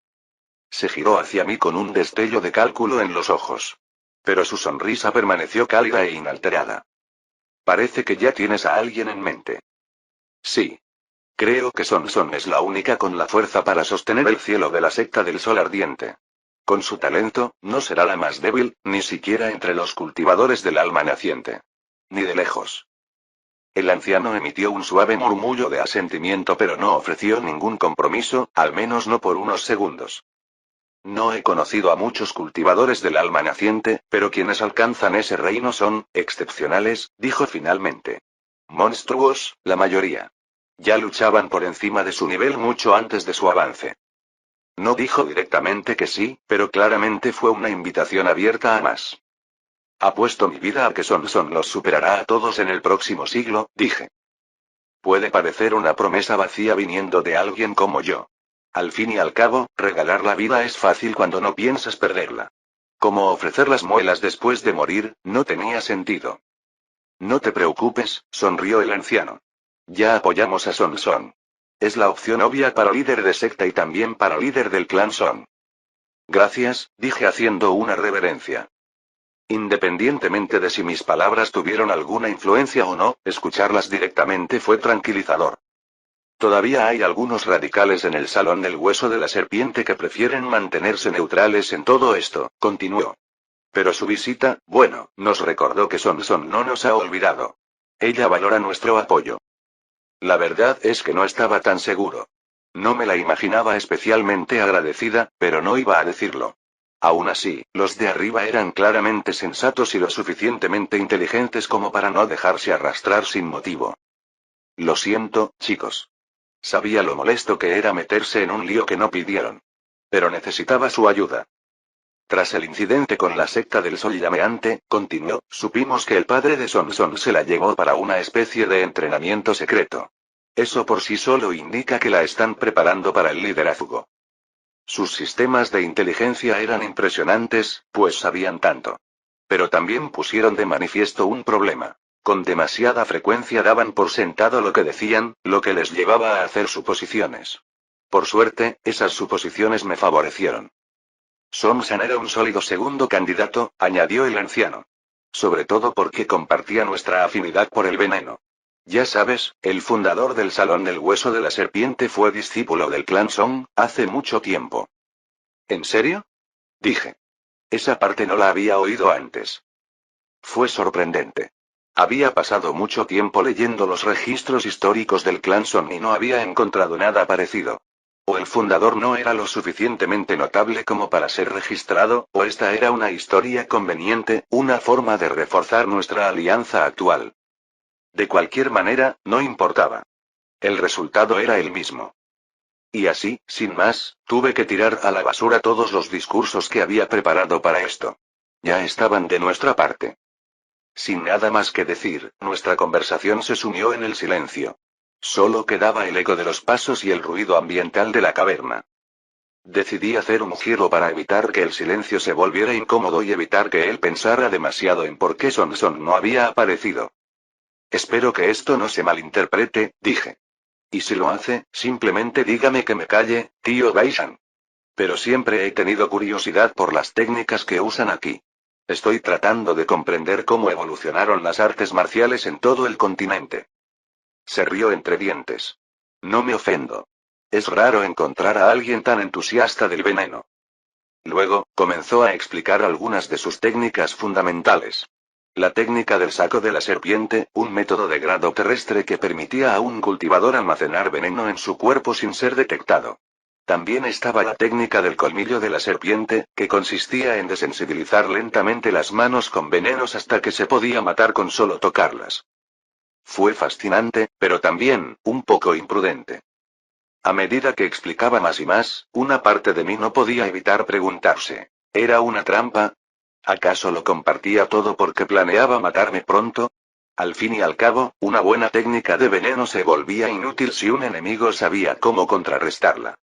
Se giró hacia mí con un destello de cálculo en los ojos. Pero su sonrisa permaneció cálida e inalterada. Parece que ya tienes a alguien en mente. Sí. Creo que Son es la única con la fuerza para sostener el cielo de la secta del Sol Ardiente. Con su talento, no será la más débil, ni siquiera entre los cultivadores del alma naciente. Ni de lejos. El anciano emitió un suave murmullo de asentimiento, pero no ofreció ningún compromiso, al menos no por unos segundos. No he conocido a muchos cultivadores del alma naciente, pero quienes alcanzan ese reino son excepcionales, dijo finalmente. Monstruos, la mayoría. Ya luchaban por encima de su nivel mucho antes de su avance. No dijo directamente que sí, pero claramente fue una invitación abierta a más. Apuesto mi vida a que Son los superará a todos en el próximo siglo, dije. Puede parecer una promesa vacía viniendo de alguien como yo. Al fin y al cabo, regalar la vida es fácil cuando no piensas perderla. Como ofrecer las muelas después de morir, no tenía sentido. No te preocupes, sonrió el anciano. Ya apoyamos a Son. Es la opción obvia para líder de secta y también para líder del clan Son. Gracias, dije haciendo una reverencia. Independientemente de si mis palabras tuvieron alguna influencia o no, escucharlas directamente fue tranquilizador. Todavía hay algunos radicales en el Salón del Hueso de la Serpiente que prefieren mantenerse neutrales en todo esto, continuó. Pero su visita, bueno, nos recordó que Son no nos ha olvidado. Ella valora nuestro apoyo. La verdad es que no estaba tan seguro. No me la imaginaba especialmente agradecida, pero no iba a decirlo. Aún así, los de arriba eran claramente sensatos y lo suficientemente inteligentes como para no dejarse arrastrar sin motivo. Lo siento, chicos. Sabía lo molesto que era meterse en un lío que no pidieron. Pero necesitaba su ayuda. Tras el incidente con la secta del Sol Llameante, continuó, supimos que el padre de Son se la llevó para una especie de entrenamiento secreto. Eso por sí solo indica que la están preparando para el liderazgo. Sus sistemas de inteligencia eran impresionantes, pues sabían tanto. Pero también pusieron de manifiesto un problema. Con demasiada frecuencia daban por sentado lo que decían, lo que les llevaba a hacer suposiciones. Por suerte, esas suposiciones me favorecieron. Son era un sólido segundo candidato, añadió el anciano. Sobre todo porque compartía nuestra afinidad por el veneno. Ya sabes, el fundador del Salón del Hueso de la Serpiente fue discípulo del clan Song, hace mucho tiempo. ¿En serio? Dije. Esa parte no la había oído antes. Fue sorprendente. Había pasado mucho tiempo leyendo los registros históricos del clan Song y no había encontrado nada parecido. O el fundador no era lo suficientemente notable como para ser registrado, o esta era una historia conveniente, una forma de reforzar nuestra alianza actual. De cualquier manera, no importaba. El resultado era el mismo. Y así, sin más, tuve que tirar a la basura todos los discursos que había preparado para esto. Ya estaban de nuestra parte. Sin nada más que decir, nuestra conversación se sumió en el silencio. Solo quedaba el eco de los pasos y el ruido ambiental de la caverna. Decidí hacer un giro para evitar que el silencio se volviera incómodo y evitar que él pensara demasiado en por qué Son no había aparecido. Espero que esto no se malinterprete, dije. Y si lo hace, simplemente dígame que me calle, tío Baishan. Pero siempre he tenido curiosidad por las técnicas que usan aquí. Estoy tratando de comprender cómo evolucionaron las artes marciales en todo el continente. Se rió entre dientes. No me ofendo. Es raro encontrar a alguien tan entusiasta del veneno. Luego, comenzó a explicar algunas de sus técnicas fundamentales. La técnica del saco de la serpiente, un método de grado terrestre que permitía a un cultivador almacenar veneno en su cuerpo sin ser detectado. También estaba la técnica del colmillo de la serpiente, que consistía en desensibilizar lentamente las manos con venenos hasta que se podía matar con solo tocarlas. Fue fascinante, pero también, un poco imprudente. A medida que explicaba más y más, una parte de mí no podía evitar preguntarse, ¿era una trampa? ¿Acaso lo compartía todo porque planeaba matarme pronto? Al fin y al cabo, una buena técnica de veneno se volvía inútil si un enemigo sabía cómo contrarrestarla.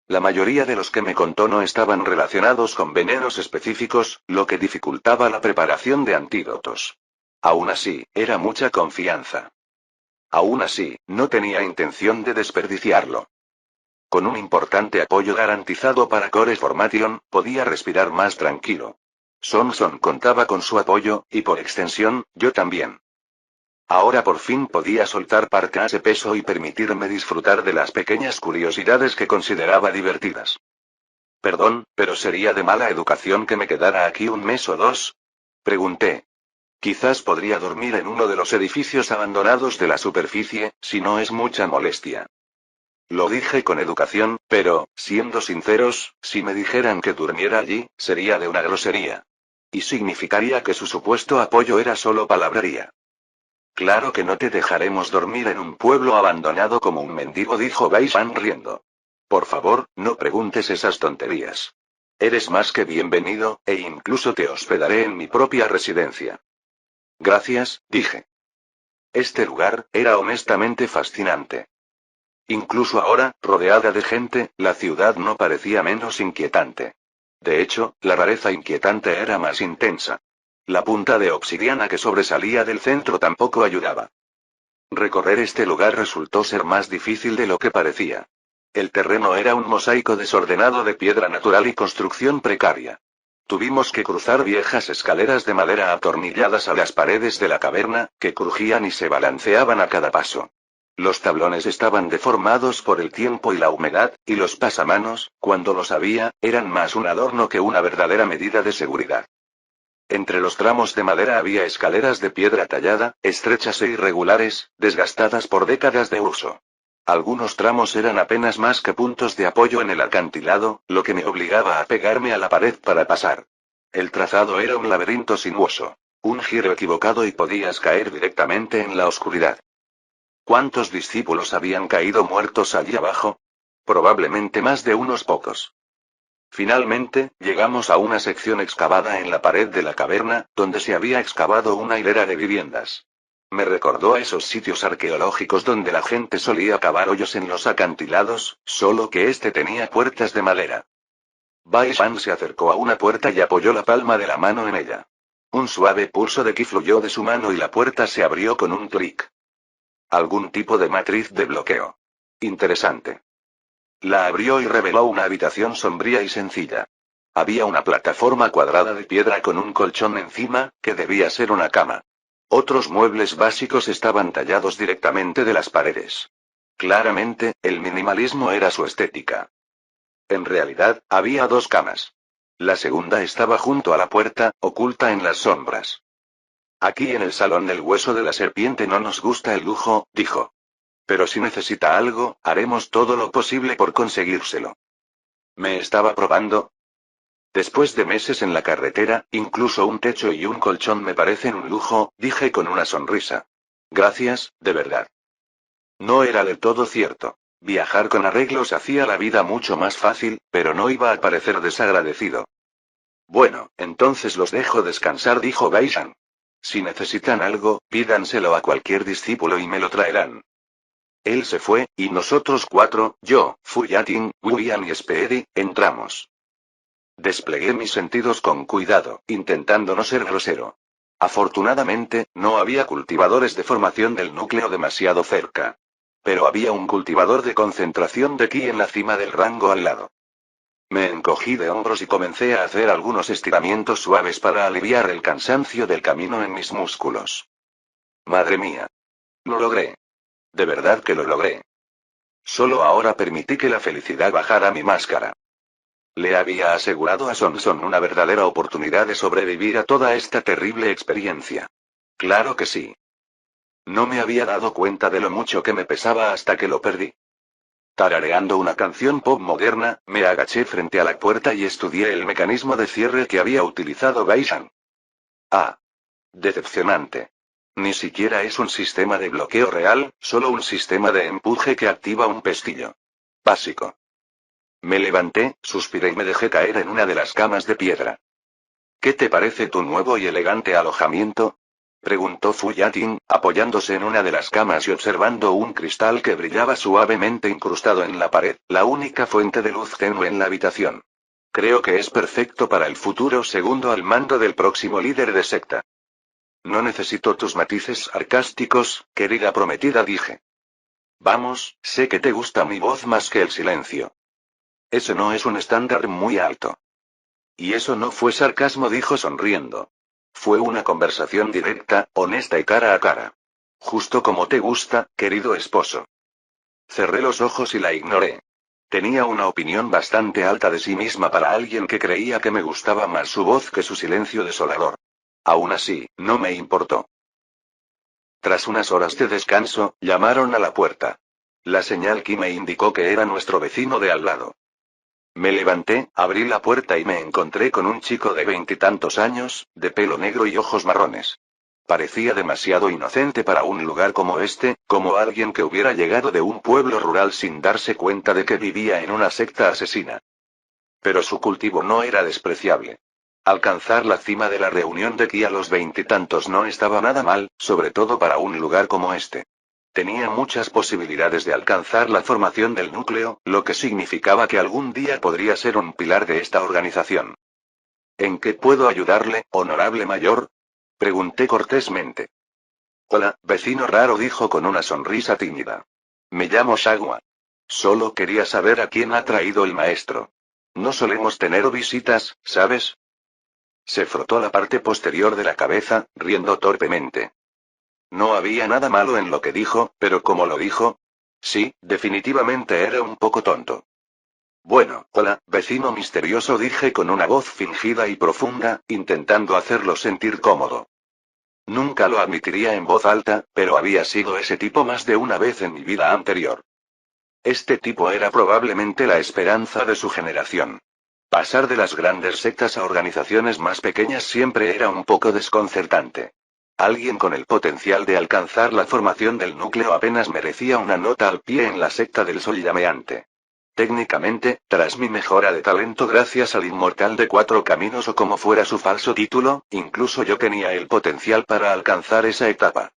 La mayoría de los que me contó no estaban relacionados con venenos específicos, lo que dificultaba la preparación de antídotos. Aún así, era mucha confianza. Aún así, no tenía intención de desperdiciarlo. Con un importante apoyo garantizado para Core Formation, podía respirar más tranquilo. Son contaba con su apoyo, y por extensión, yo también. Ahora por fin podía soltar parte de ese peso y permitirme disfrutar de las pequeñas curiosidades que consideraba divertidas. Perdón, pero ¿sería de mala educación que me quedara aquí un mes o dos? Pregunté. Quizás podría dormir en uno de los edificios abandonados de la superficie, si no es mucha molestia. Lo dije con educación, pero, siendo sinceros, si me dijeran que durmiera allí, sería de una grosería. Y significaría que su supuesto apoyo era solo palabrería. Claro que no te dejaremos dormir en un pueblo abandonado como un mendigo, dijo Bai Shan riendo. Por favor, no preguntes esas tonterías. Eres más que bienvenido, e incluso te hospedaré en mi propia residencia. Gracias, dije. Este lugar era honestamente fascinante. Incluso ahora, rodeada de gente, la ciudad no parecía menos inquietante. De hecho, la rareza inquietante era más intensa. La punta de obsidiana que sobresalía del centro tampoco ayudaba. Recorrer este lugar resultó ser más difícil de lo que parecía. El terreno era un mosaico desordenado de piedra natural y construcción precaria. Tuvimos que cruzar viejas escaleras de madera atornilladas a las paredes de la caverna, que crujían y se balanceaban a cada paso. Los tablones estaban deformados por el tiempo y la humedad, y los pasamanos, cuando los había, eran más un adorno que una verdadera medida de seguridad. Entre los tramos de madera había escaleras de piedra tallada, estrechas e irregulares, desgastadas por décadas de uso. Algunos tramos eran apenas más que puntos de apoyo en el acantilado, lo que me obligaba a pegarme a la pared para pasar. El trazado era un laberinto sinuoso. Un giro equivocado y podías caer directamente en la oscuridad. ¿Cuántos discípulos habían caído muertos allí abajo? Probablemente más de unos pocos. Finalmente, llegamos a una sección excavada en la pared de la caverna, donde se había excavado una hilera de viviendas. Me recordó a esos sitios arqueológicos donde la gente solía cavar hoyos en los acantilados, solo que este tenía puertas de madera. Bai Shan se acercó a una puerta y apoyó la palma de la mano en ella. Un suave pulso de ki fluyó de su mano y la puerta se abrió con un clic. Algún tipo de matriz de bloqueo. Interesante. La abrió y reveló una habitación sombría y sencilla. Había una plataforma cuadrada de piedra con un colchón encima, que debía ser una cama. Otros muebles básicos estaban tallados directamente de las paredes. Claramente, el minimalismo era su estética. En realidad, había dos camas. La segunda estaba junto a la puerta, oculta en las sombras. Aquí en el salón del hueso de la serpiente no nos gusta el lujo, dijo. Pero si necesita algo, haremos todo lo posible por conseguírselo. ¿Me estaba probando? Después de meses en la carretera, incluso un techo y un colchón me parecen un lujo, dije con una sonrisa. Gracias, de verdad. No era del todo cierto. Viajar con arreglos hacía la vida mucho más fácil, pero no iba a parecer desagradecido. Bueno, entonces los dejo descansar, dijo Bai Shan. Si necesitan algo, pídanselo a cualquier discípulo y me lo traerán. Él se fue, y nosotros cuatro, yo, Fu Yating, Wu Yan y Speedy, entramos. Desplegué mis sentidos con cuidado, intentando no ser grosero. Afortunadamente, no había cultivadores de formación del núcleo demasiado cerca. Pero había un cultivador de concentración de ki en la cima del rango al lado. Me encogí de hombros y comencé a hacer algunos estiramientos suaves para aliviar el cansancio del camino en mis músculos. Madre mía. Lo logré. De verdad que lo logré. Solo ahora permití que la felicidad bajara mi máscara. Le había asegurado a Sonson una verdadera oportunidad de sobrevivir a toda esta terrible experiencia. Claro que sí. No me había dado cuenta de lo mucho que me pesaba hasta que lo perdí. Tarareando una canción pop moderna, me agaché frente a la puerta y estudié el mecanismo de cierre que había utilizado Bai Shan. Ah. Decepcionante. Ni siquiera es un sistema de bloqueo real, solo un sistema de empuje que activa un pestillo. Básico. Me levanté, suspiré y me dejé caer en una de las camas de piedra. ¿Qué te parece tu nuevo y elegante alojamiento? Preguntó Fu Yating, apoyándose en una de las camas y observando un cristal que brillaba suavemente incrustado en la pared, la única fuente de luz tenue en la habitación. Creo que es perfecto para el futuro segundo al mando del próximo líder de secta. No necesito tus matices sarcásticos, querida prometida, dije. Vamos, sé que te gusta mi voz más que el silencio. Ese no es un estándar muy alto. Y eso no fue sarcasmo, dijo sonriendo. Fue una conversación directa, honesta y cara a cara. Justo como te gusta, querido esposo. Cerré los ojos y la ignoré. Tenía una opinión bastante alta de sí misma para alguien que creía que me gustaba más su voz que su silencio desolador. Aún así, no me importó. Tras unas horas de descanso, llamaron a la puerta. La señal Ki me indicó que era nuestro vecino de al lado. Me levanté, abrí la puerta y me encontré con un chico de 20 y tantos años, de pelo negro y ojos marrones. Parecía demasiado inocente para un lugar como este, como alguien que hubiera llegado de un pueblo rural sin darse cuenta de que vivía en una secta asesina. Pero su cultivo no era despreciable. Alcanzar la cima de la reunión de Ki a los 20 y tantos no estaba nada mal, sobre todo para un lugar como este. Tenía muchas posibilidades de alcanzar la formación del núcleo, lo que significaba que algún día podría ser un pilar de esta organización. ¿En qué puedo ayudarle, honorable mayor? Pregunté cortésmente. Hola, vecino raro, dijo con una sonrisa tímida. Me llamo Shagwa. Solo quería saber a quién ha traído el maestro. No solemos tener visitas, ¿sabes? Se frotó la parte posterior de la cabeza, riendo torpemente. No había nada malo en lo que dijo, pero como lo dijo, sí, definitivamente era un poco tonto. Bueno, hola, vecino misterioso, dije con una voz fingida y profunda, intentando hacerlo sentir cómodo. Nunca lo admitiría en voz alta, pero había sido ese tipo más de una vez en mi vida anterior. Este tipo era probablemente la esperanza de su generación. Pasar de las grandes sectas a organizaciones más pequeñas siempre era un poco desconcertante. Alguien con el potencial de alcanzar la formación del núcleo apenas merecía una nota al pie en la secta del Sol Llameante. Técnicamente, tras mi mejora de talento gracias al Inmortal de Cuatro Caminos o como fuera su falso título, incluso yo tenía el potencial para alcanzar esa etapa.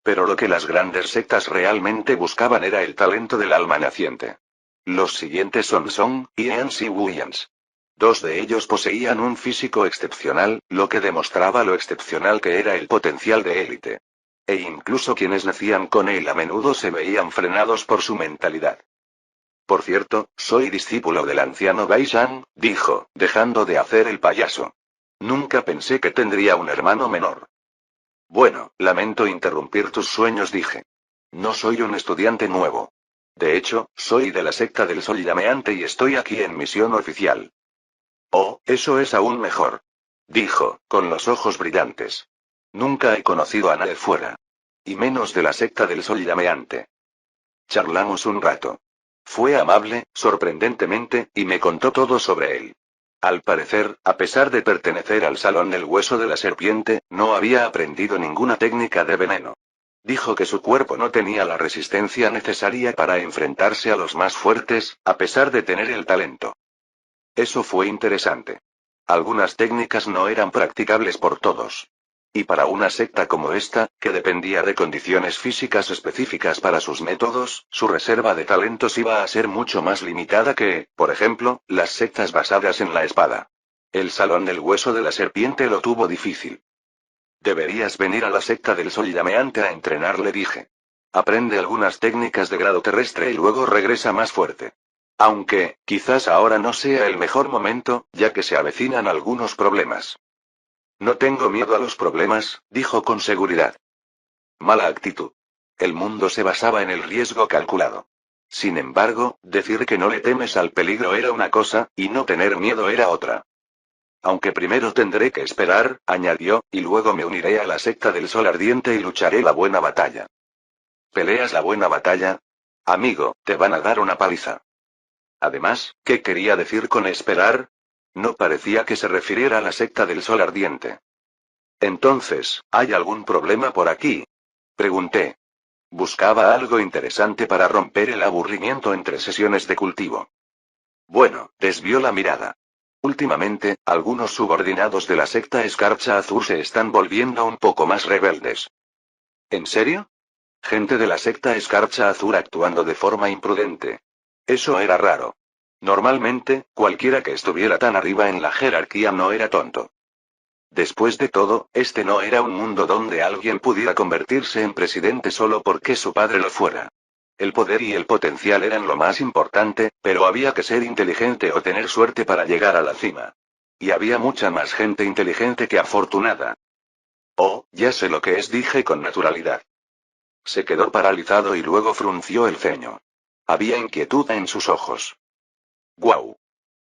Pero lo que las grandes sectas realmente buscaban era el talento del alma naciente. Los siguientes son Song y Nancy Williams. Dos de ellos poseían un físico excepcional, lo que demostraba lo excepcional que era el potencial de élite. E incluso quienes nacían con él a menudo se veían frenados por su mentalidad. Por cierto, soy discípulo del anciano Bai Shan, dijo, dejando de hacer el payaso. Nunca pensé que tendría un hermano menor. Bueno, lamento interrumpir tus sueños, dije. No soy un estudiante nuevo. De hecho, soy de la secta del Sol Llameante y estoy aquí en misión oficial. Oh, eso es aún mejor. Dijo, con los ojos brillantes. Nunca he conocido a nadie fuera. Y menos de la secta del Sol Llameante. Charlamos un rato. Fue amable, sorprendentemente, y me contó todo sobre él. Al parecer, a pesar de pertenecer al Salón del Hueso de la Serpiente, no había aprendido ninguna técnica de veneno. Dijo que su cuerpo no tenía la resistencia necesaria para enfrentarse a los más fuertes, a pesar de tener el talento. Eso fue interesante. Algunas técnicas no eran practicables por todos. Y para una secta como esta, que dependía de condiciones físicas específicas para sus métodos, su reserva de talentos iba a ser mucho más limitada que, por ejemplo, las sectas basadas en la espada. El Salón del Hueso de la Serpiente lo tuvo difícil. Deberías venir a la secta del Sol Llameante a entrenar, le dije. Aprende algunas técnicas de grado terrestre y luego regresa más fuerte. Aunque, quizás ahora no sea el mejor momento, ya que se avecinan algunos problemas. No tengo miedo a los problemas, dijo con seguridad. Mala actitud. El mundo se basaba en el riesgo calculado. Sin embargo, decir que no le temes al peligro era una cosa, y no tener miedo era otra. Aunque primero tendré que esperar, añadió, y luego me uniré a la secta del Sol Ardiente y lucharé la buena batalla. ¿Peleas la buena batalla? Amigo, te van a dar una paliza. Además, ¿qué quería decir con esperar? No parecía que se refiriera a la secta del Sol Ardiente. Entonces, ¿hay algún problema por aquí? Pregunté. Buscaba algo interesante para romper el aburrimiento entre sesiones de cultivo. Bueno, desvió la mirada. Últimamente, algunos subordinados de la secta Escarcha Azul se están volviendo un poco más rebeldes. ¿En serio? Gente de la secta Escarcha Azul actuando de forma imprudente. Eso era raro. Normalmente, cualquiera que estuviera tan arriba en la jerarquía no era tonto. Después de todo, este no era un mundo donde alguien pudiera convertirse en presidente solo porque su padre lo fuera. El poder y el potencial eran lo más importante, pero había que ser inteligente o tener suerte para llegar a la cima. Y había mucha más gente inteligente que afortunada. Oh, ya sé lo que es, dije con naturalidad. Se quedó paralizado y luego frunció el ceño. Había inquietud en sus ojos. ¡Guau!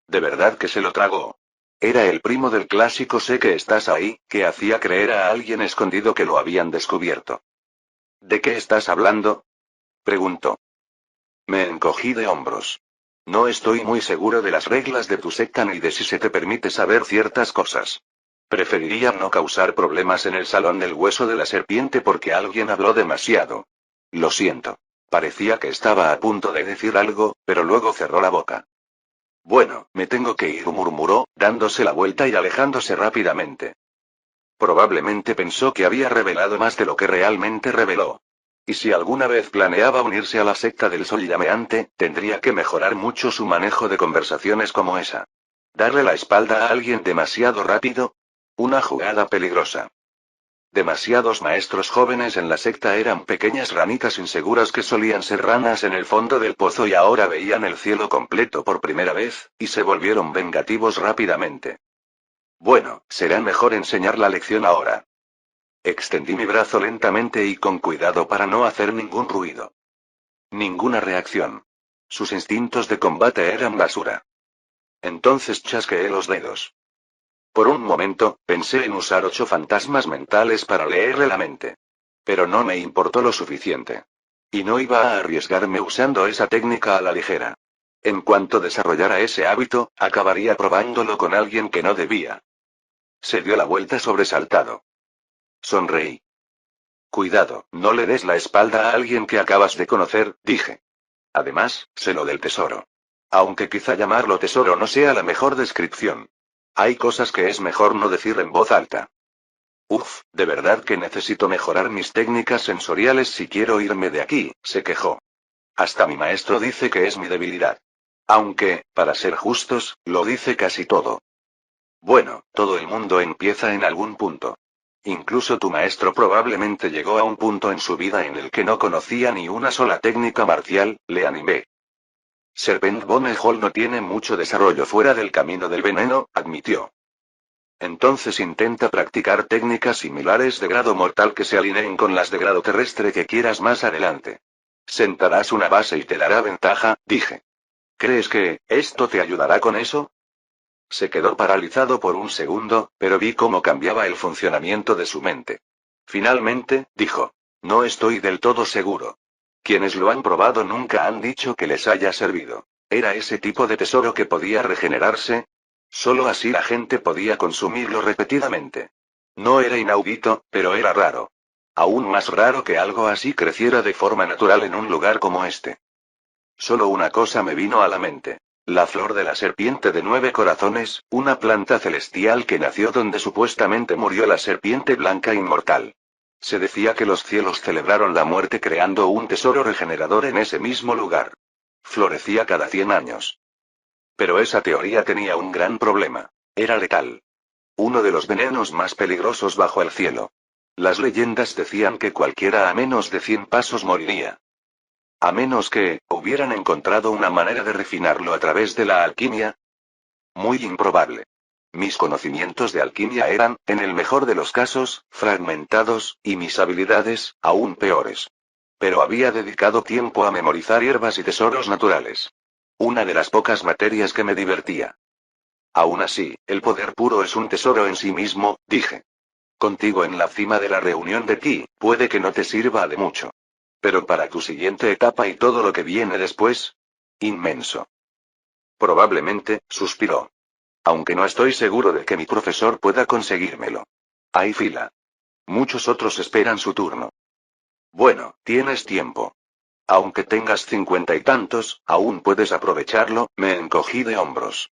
De verdad que se lo tragó. Era el primo del clásico sé que estás ahí, que hacía creer a alguien escondido que lo habían descubierto. ¿De qué estás hablando? Preguntó. Me encogí de hombros. No estoy muy seguro de las reglas de tu secta ni de si se te permite saber ciertas cosas. Preferiría no causar problemas en el salón del hueso de la serpiente porque alguien habló demasiado. Lo siento. Parecía que estaba a punto de decir algo, pero luego cerró la boca. Bueno, me tengo que ir, murmuró, dándose la vuelta y alejándose rápidamente. Probablemente pensó que había revelado más de lo que realmente reveló. Y si alguna vez planeaba unirse a la secta del sol llameante, tendría que mejorar mucho su manejo de conversaciones como esa. ¿Darle la espalda a alguien demasiado rápido? Una jugada peligrosa. Demasiados maestros jóvenes en la secta eran pequeñas ranitas inseguras que solían ser ranas en el fondo del pozo y ahora veían el cielo completo por primera vez, y se volvieron vengativos rápidamente. Bueno, será mejor enseñar la lección ahora. Extendí mi brazo lentamente y con cuidado para no hacer ningún ruido. Ninguna reacción. Sus instintos de combate eran basura. Entonces chasqueé los dedos. Por un momento, pensé en usar 8 fantasmas mentales para leerle la mente. Pero no me importó lo suficiente. Y no iba a arriesgarme usando esa técnica a la ligera. En cuanto desarrollara ese hábito, acabaría probándolo con alguien que no debía. Se dio la vuelta sobresaltado. Sonreí. Cuidado, no le des la espalda a alguien que acabas de conocer, dije. Además, sé lo del tesoro. Aunque quizá llamarlo tesoro no sea la mejor descripción. Hay cosas que es mejor no decir en voz alta. Uf, de verdad que necesito mejorar mis técnicas sensoriales si quiero irme de aquí, se quejó. Hasta mi maestro dice que es mi debilidad. Aunque, para ser justos, lo dice casi todo. Bueno, todo el mundo empieza en algún punto. Incluso tu maestro probablemente llegó a un punto en su vida en el que no conocía ni una sola técnica marcial, le animé. Serpent Bone Hall no tiene mucho desarrollo fuera del camino del veneno, admitió. Entonces intenta practicar técnicas similares de grado mortal que se alineen con las de grado terrestre que quieras más adelante. Sentarás una base y te dará ventaja, dije. ¿Crees que esto te ayudará con eso? Se quedó paralizado por un segundo, pero vi cómo cambiaba el funcionamiento de su mente. Finalmente, dijo. No estoy del todo seguro. Quienes lo han probado nunca han dicho que les haya servido. ¿Era ese tipo de tesoro que podía regenerarse? Solo así la gente podía consumirlo repetidamente. No era inaudito, pero era raro. Aún más raro que algo así creciera de forma natural en un lugar como este. Solo una cosa me vino a la mente. La flor de la serpiente de 9 corazones, una planta celestial que nació donde supuestamente murió la serpiente blanca inmortal. Se decía que los cielos celebraron la muerte creando un tesoro regenerador en ese mismo lugar. Florecía cada 100 años. Pero esa teoría tenía un gran problema. Era letal. Uno de los venenos más peligrosos bajo el cielo. Las leyendas decían que cualquiera a menos de 100 pasos moriría. A menos que, hubieran encontrado una manera de refinarlo a través de la alquimia. Muy improbable. Mis conocimientos de alquimia eran, en el mejor de los casos, fragmentados, y mis habilidades, aún peores. Pero había dedicado tiempo a memorizar hierbas y tesoros naturales. Una de las pocas materias que me divertía. Aún así, el poder puro es un tesoro en sí mismo, dije. Contigo en la cima de la reunión de ti, puede que no te sirva de mucho. Pero para tu siguiente etapa y todo lo que viene después, inmenso. Probablemente, suspiró. Aunque no estoy seguro de que mi profesor pueda conseguírmelo. Hay fila. Muchos otros esperan su turno. Bueno, tienes tiempo. Aunque tengas 50 y tantos, aún puedes aprovecharlo, me encogí de hombros.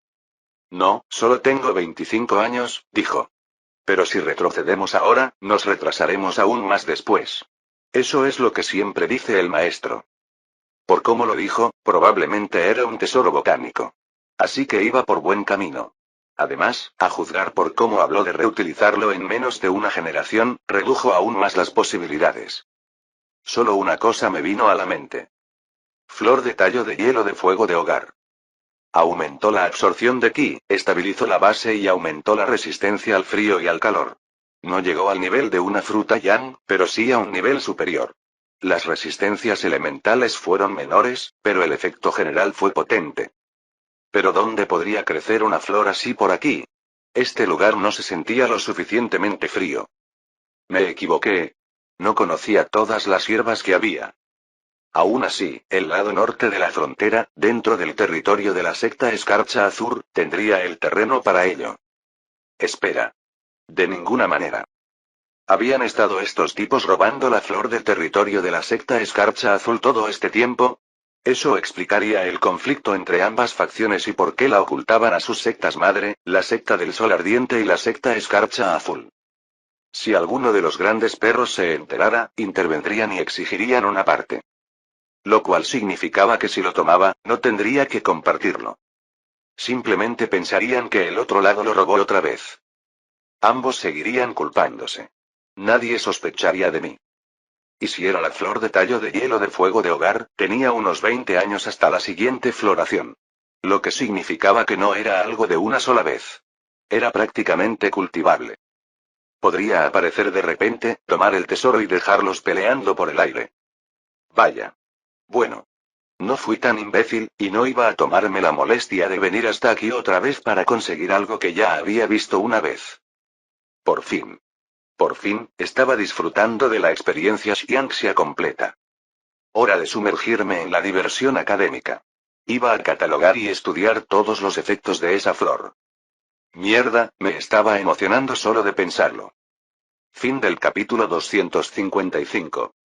No, solo tengo 25 años, dijo. Pero si retrocedemos ahora, nos retrasaremos aún más después. Eso es lo que siempre dice el maestro. Por cómo lo dijo, probablemente era un tesoro botánico. Así que iba por buen camino. Además, a juzgar por cómo habló de reutilizarlo en menos de una generación, redujo aún más las posibilidades. Solo una cosa me vino a la mente. Flor de tallo de hielo de fuego de hogar. Aumentó la absorción de ki, estabilizó la base y aumentó la resistencia al frío y al calor. No llegó al nivel de una fruta yang, pero sí a un nivel superior. Las resistencias elementales fueron menores, pero el efecto general fue potente. ¿Pero dónde podría crecer una flor así por aquí? Este lugar no se sentía lo suficientemente frío. Me equivoqué. No conocía todas las hierbas que había. Aún así, el lado norte de la frontera, dentro del territorio de la secta Escarcha Azul, tendría el terreno para ello. Espera. De ninguna manera. ¿Habían estado estos tipos robando la flor del territorio de la secta Escarcha Azul todo este tiempo? Eso explicaría el conflicto entre ambas facciones y por qué la ocultaban a sus sectas madre, la secta del Sol Ardiente y la secta Escarcha Azul. Si alguno de los grandes perros se enterara, intervendrían y exigirían una parte. Lo cual significaba que si lo tomaba, no tendría que compartirlo. Simplemente pensarían que el otro lado lo robó otra vez. Ambos seguirían culpándose. Nadie sospecharía de mí. Y si era la flor de tallo de hielo de fuego de hogar, tenía unos 20 años hasta la siguiente floración. Lo que significaba que no era algo de una sola vez. Era prácticamente cultivable. Podría aparecer de repente, tomar el tesoro y dejarlos peleando por el aire. Vaya. Bueno. No fui tan imbécil, y no iba a tomarme la molestia de venir hasta aquí otra vez para conseguir algo que ya había visto una vez. Por fin. Por fin, estaba disfrutando de la experiencia xianxia completa. Hora de sumergirme en la diversión académica. Iba a catalogar y estudiar todos los efectos de esa flor. Mierda, me estaba emocionando solo de pensarlo. Fin del capítulo 255.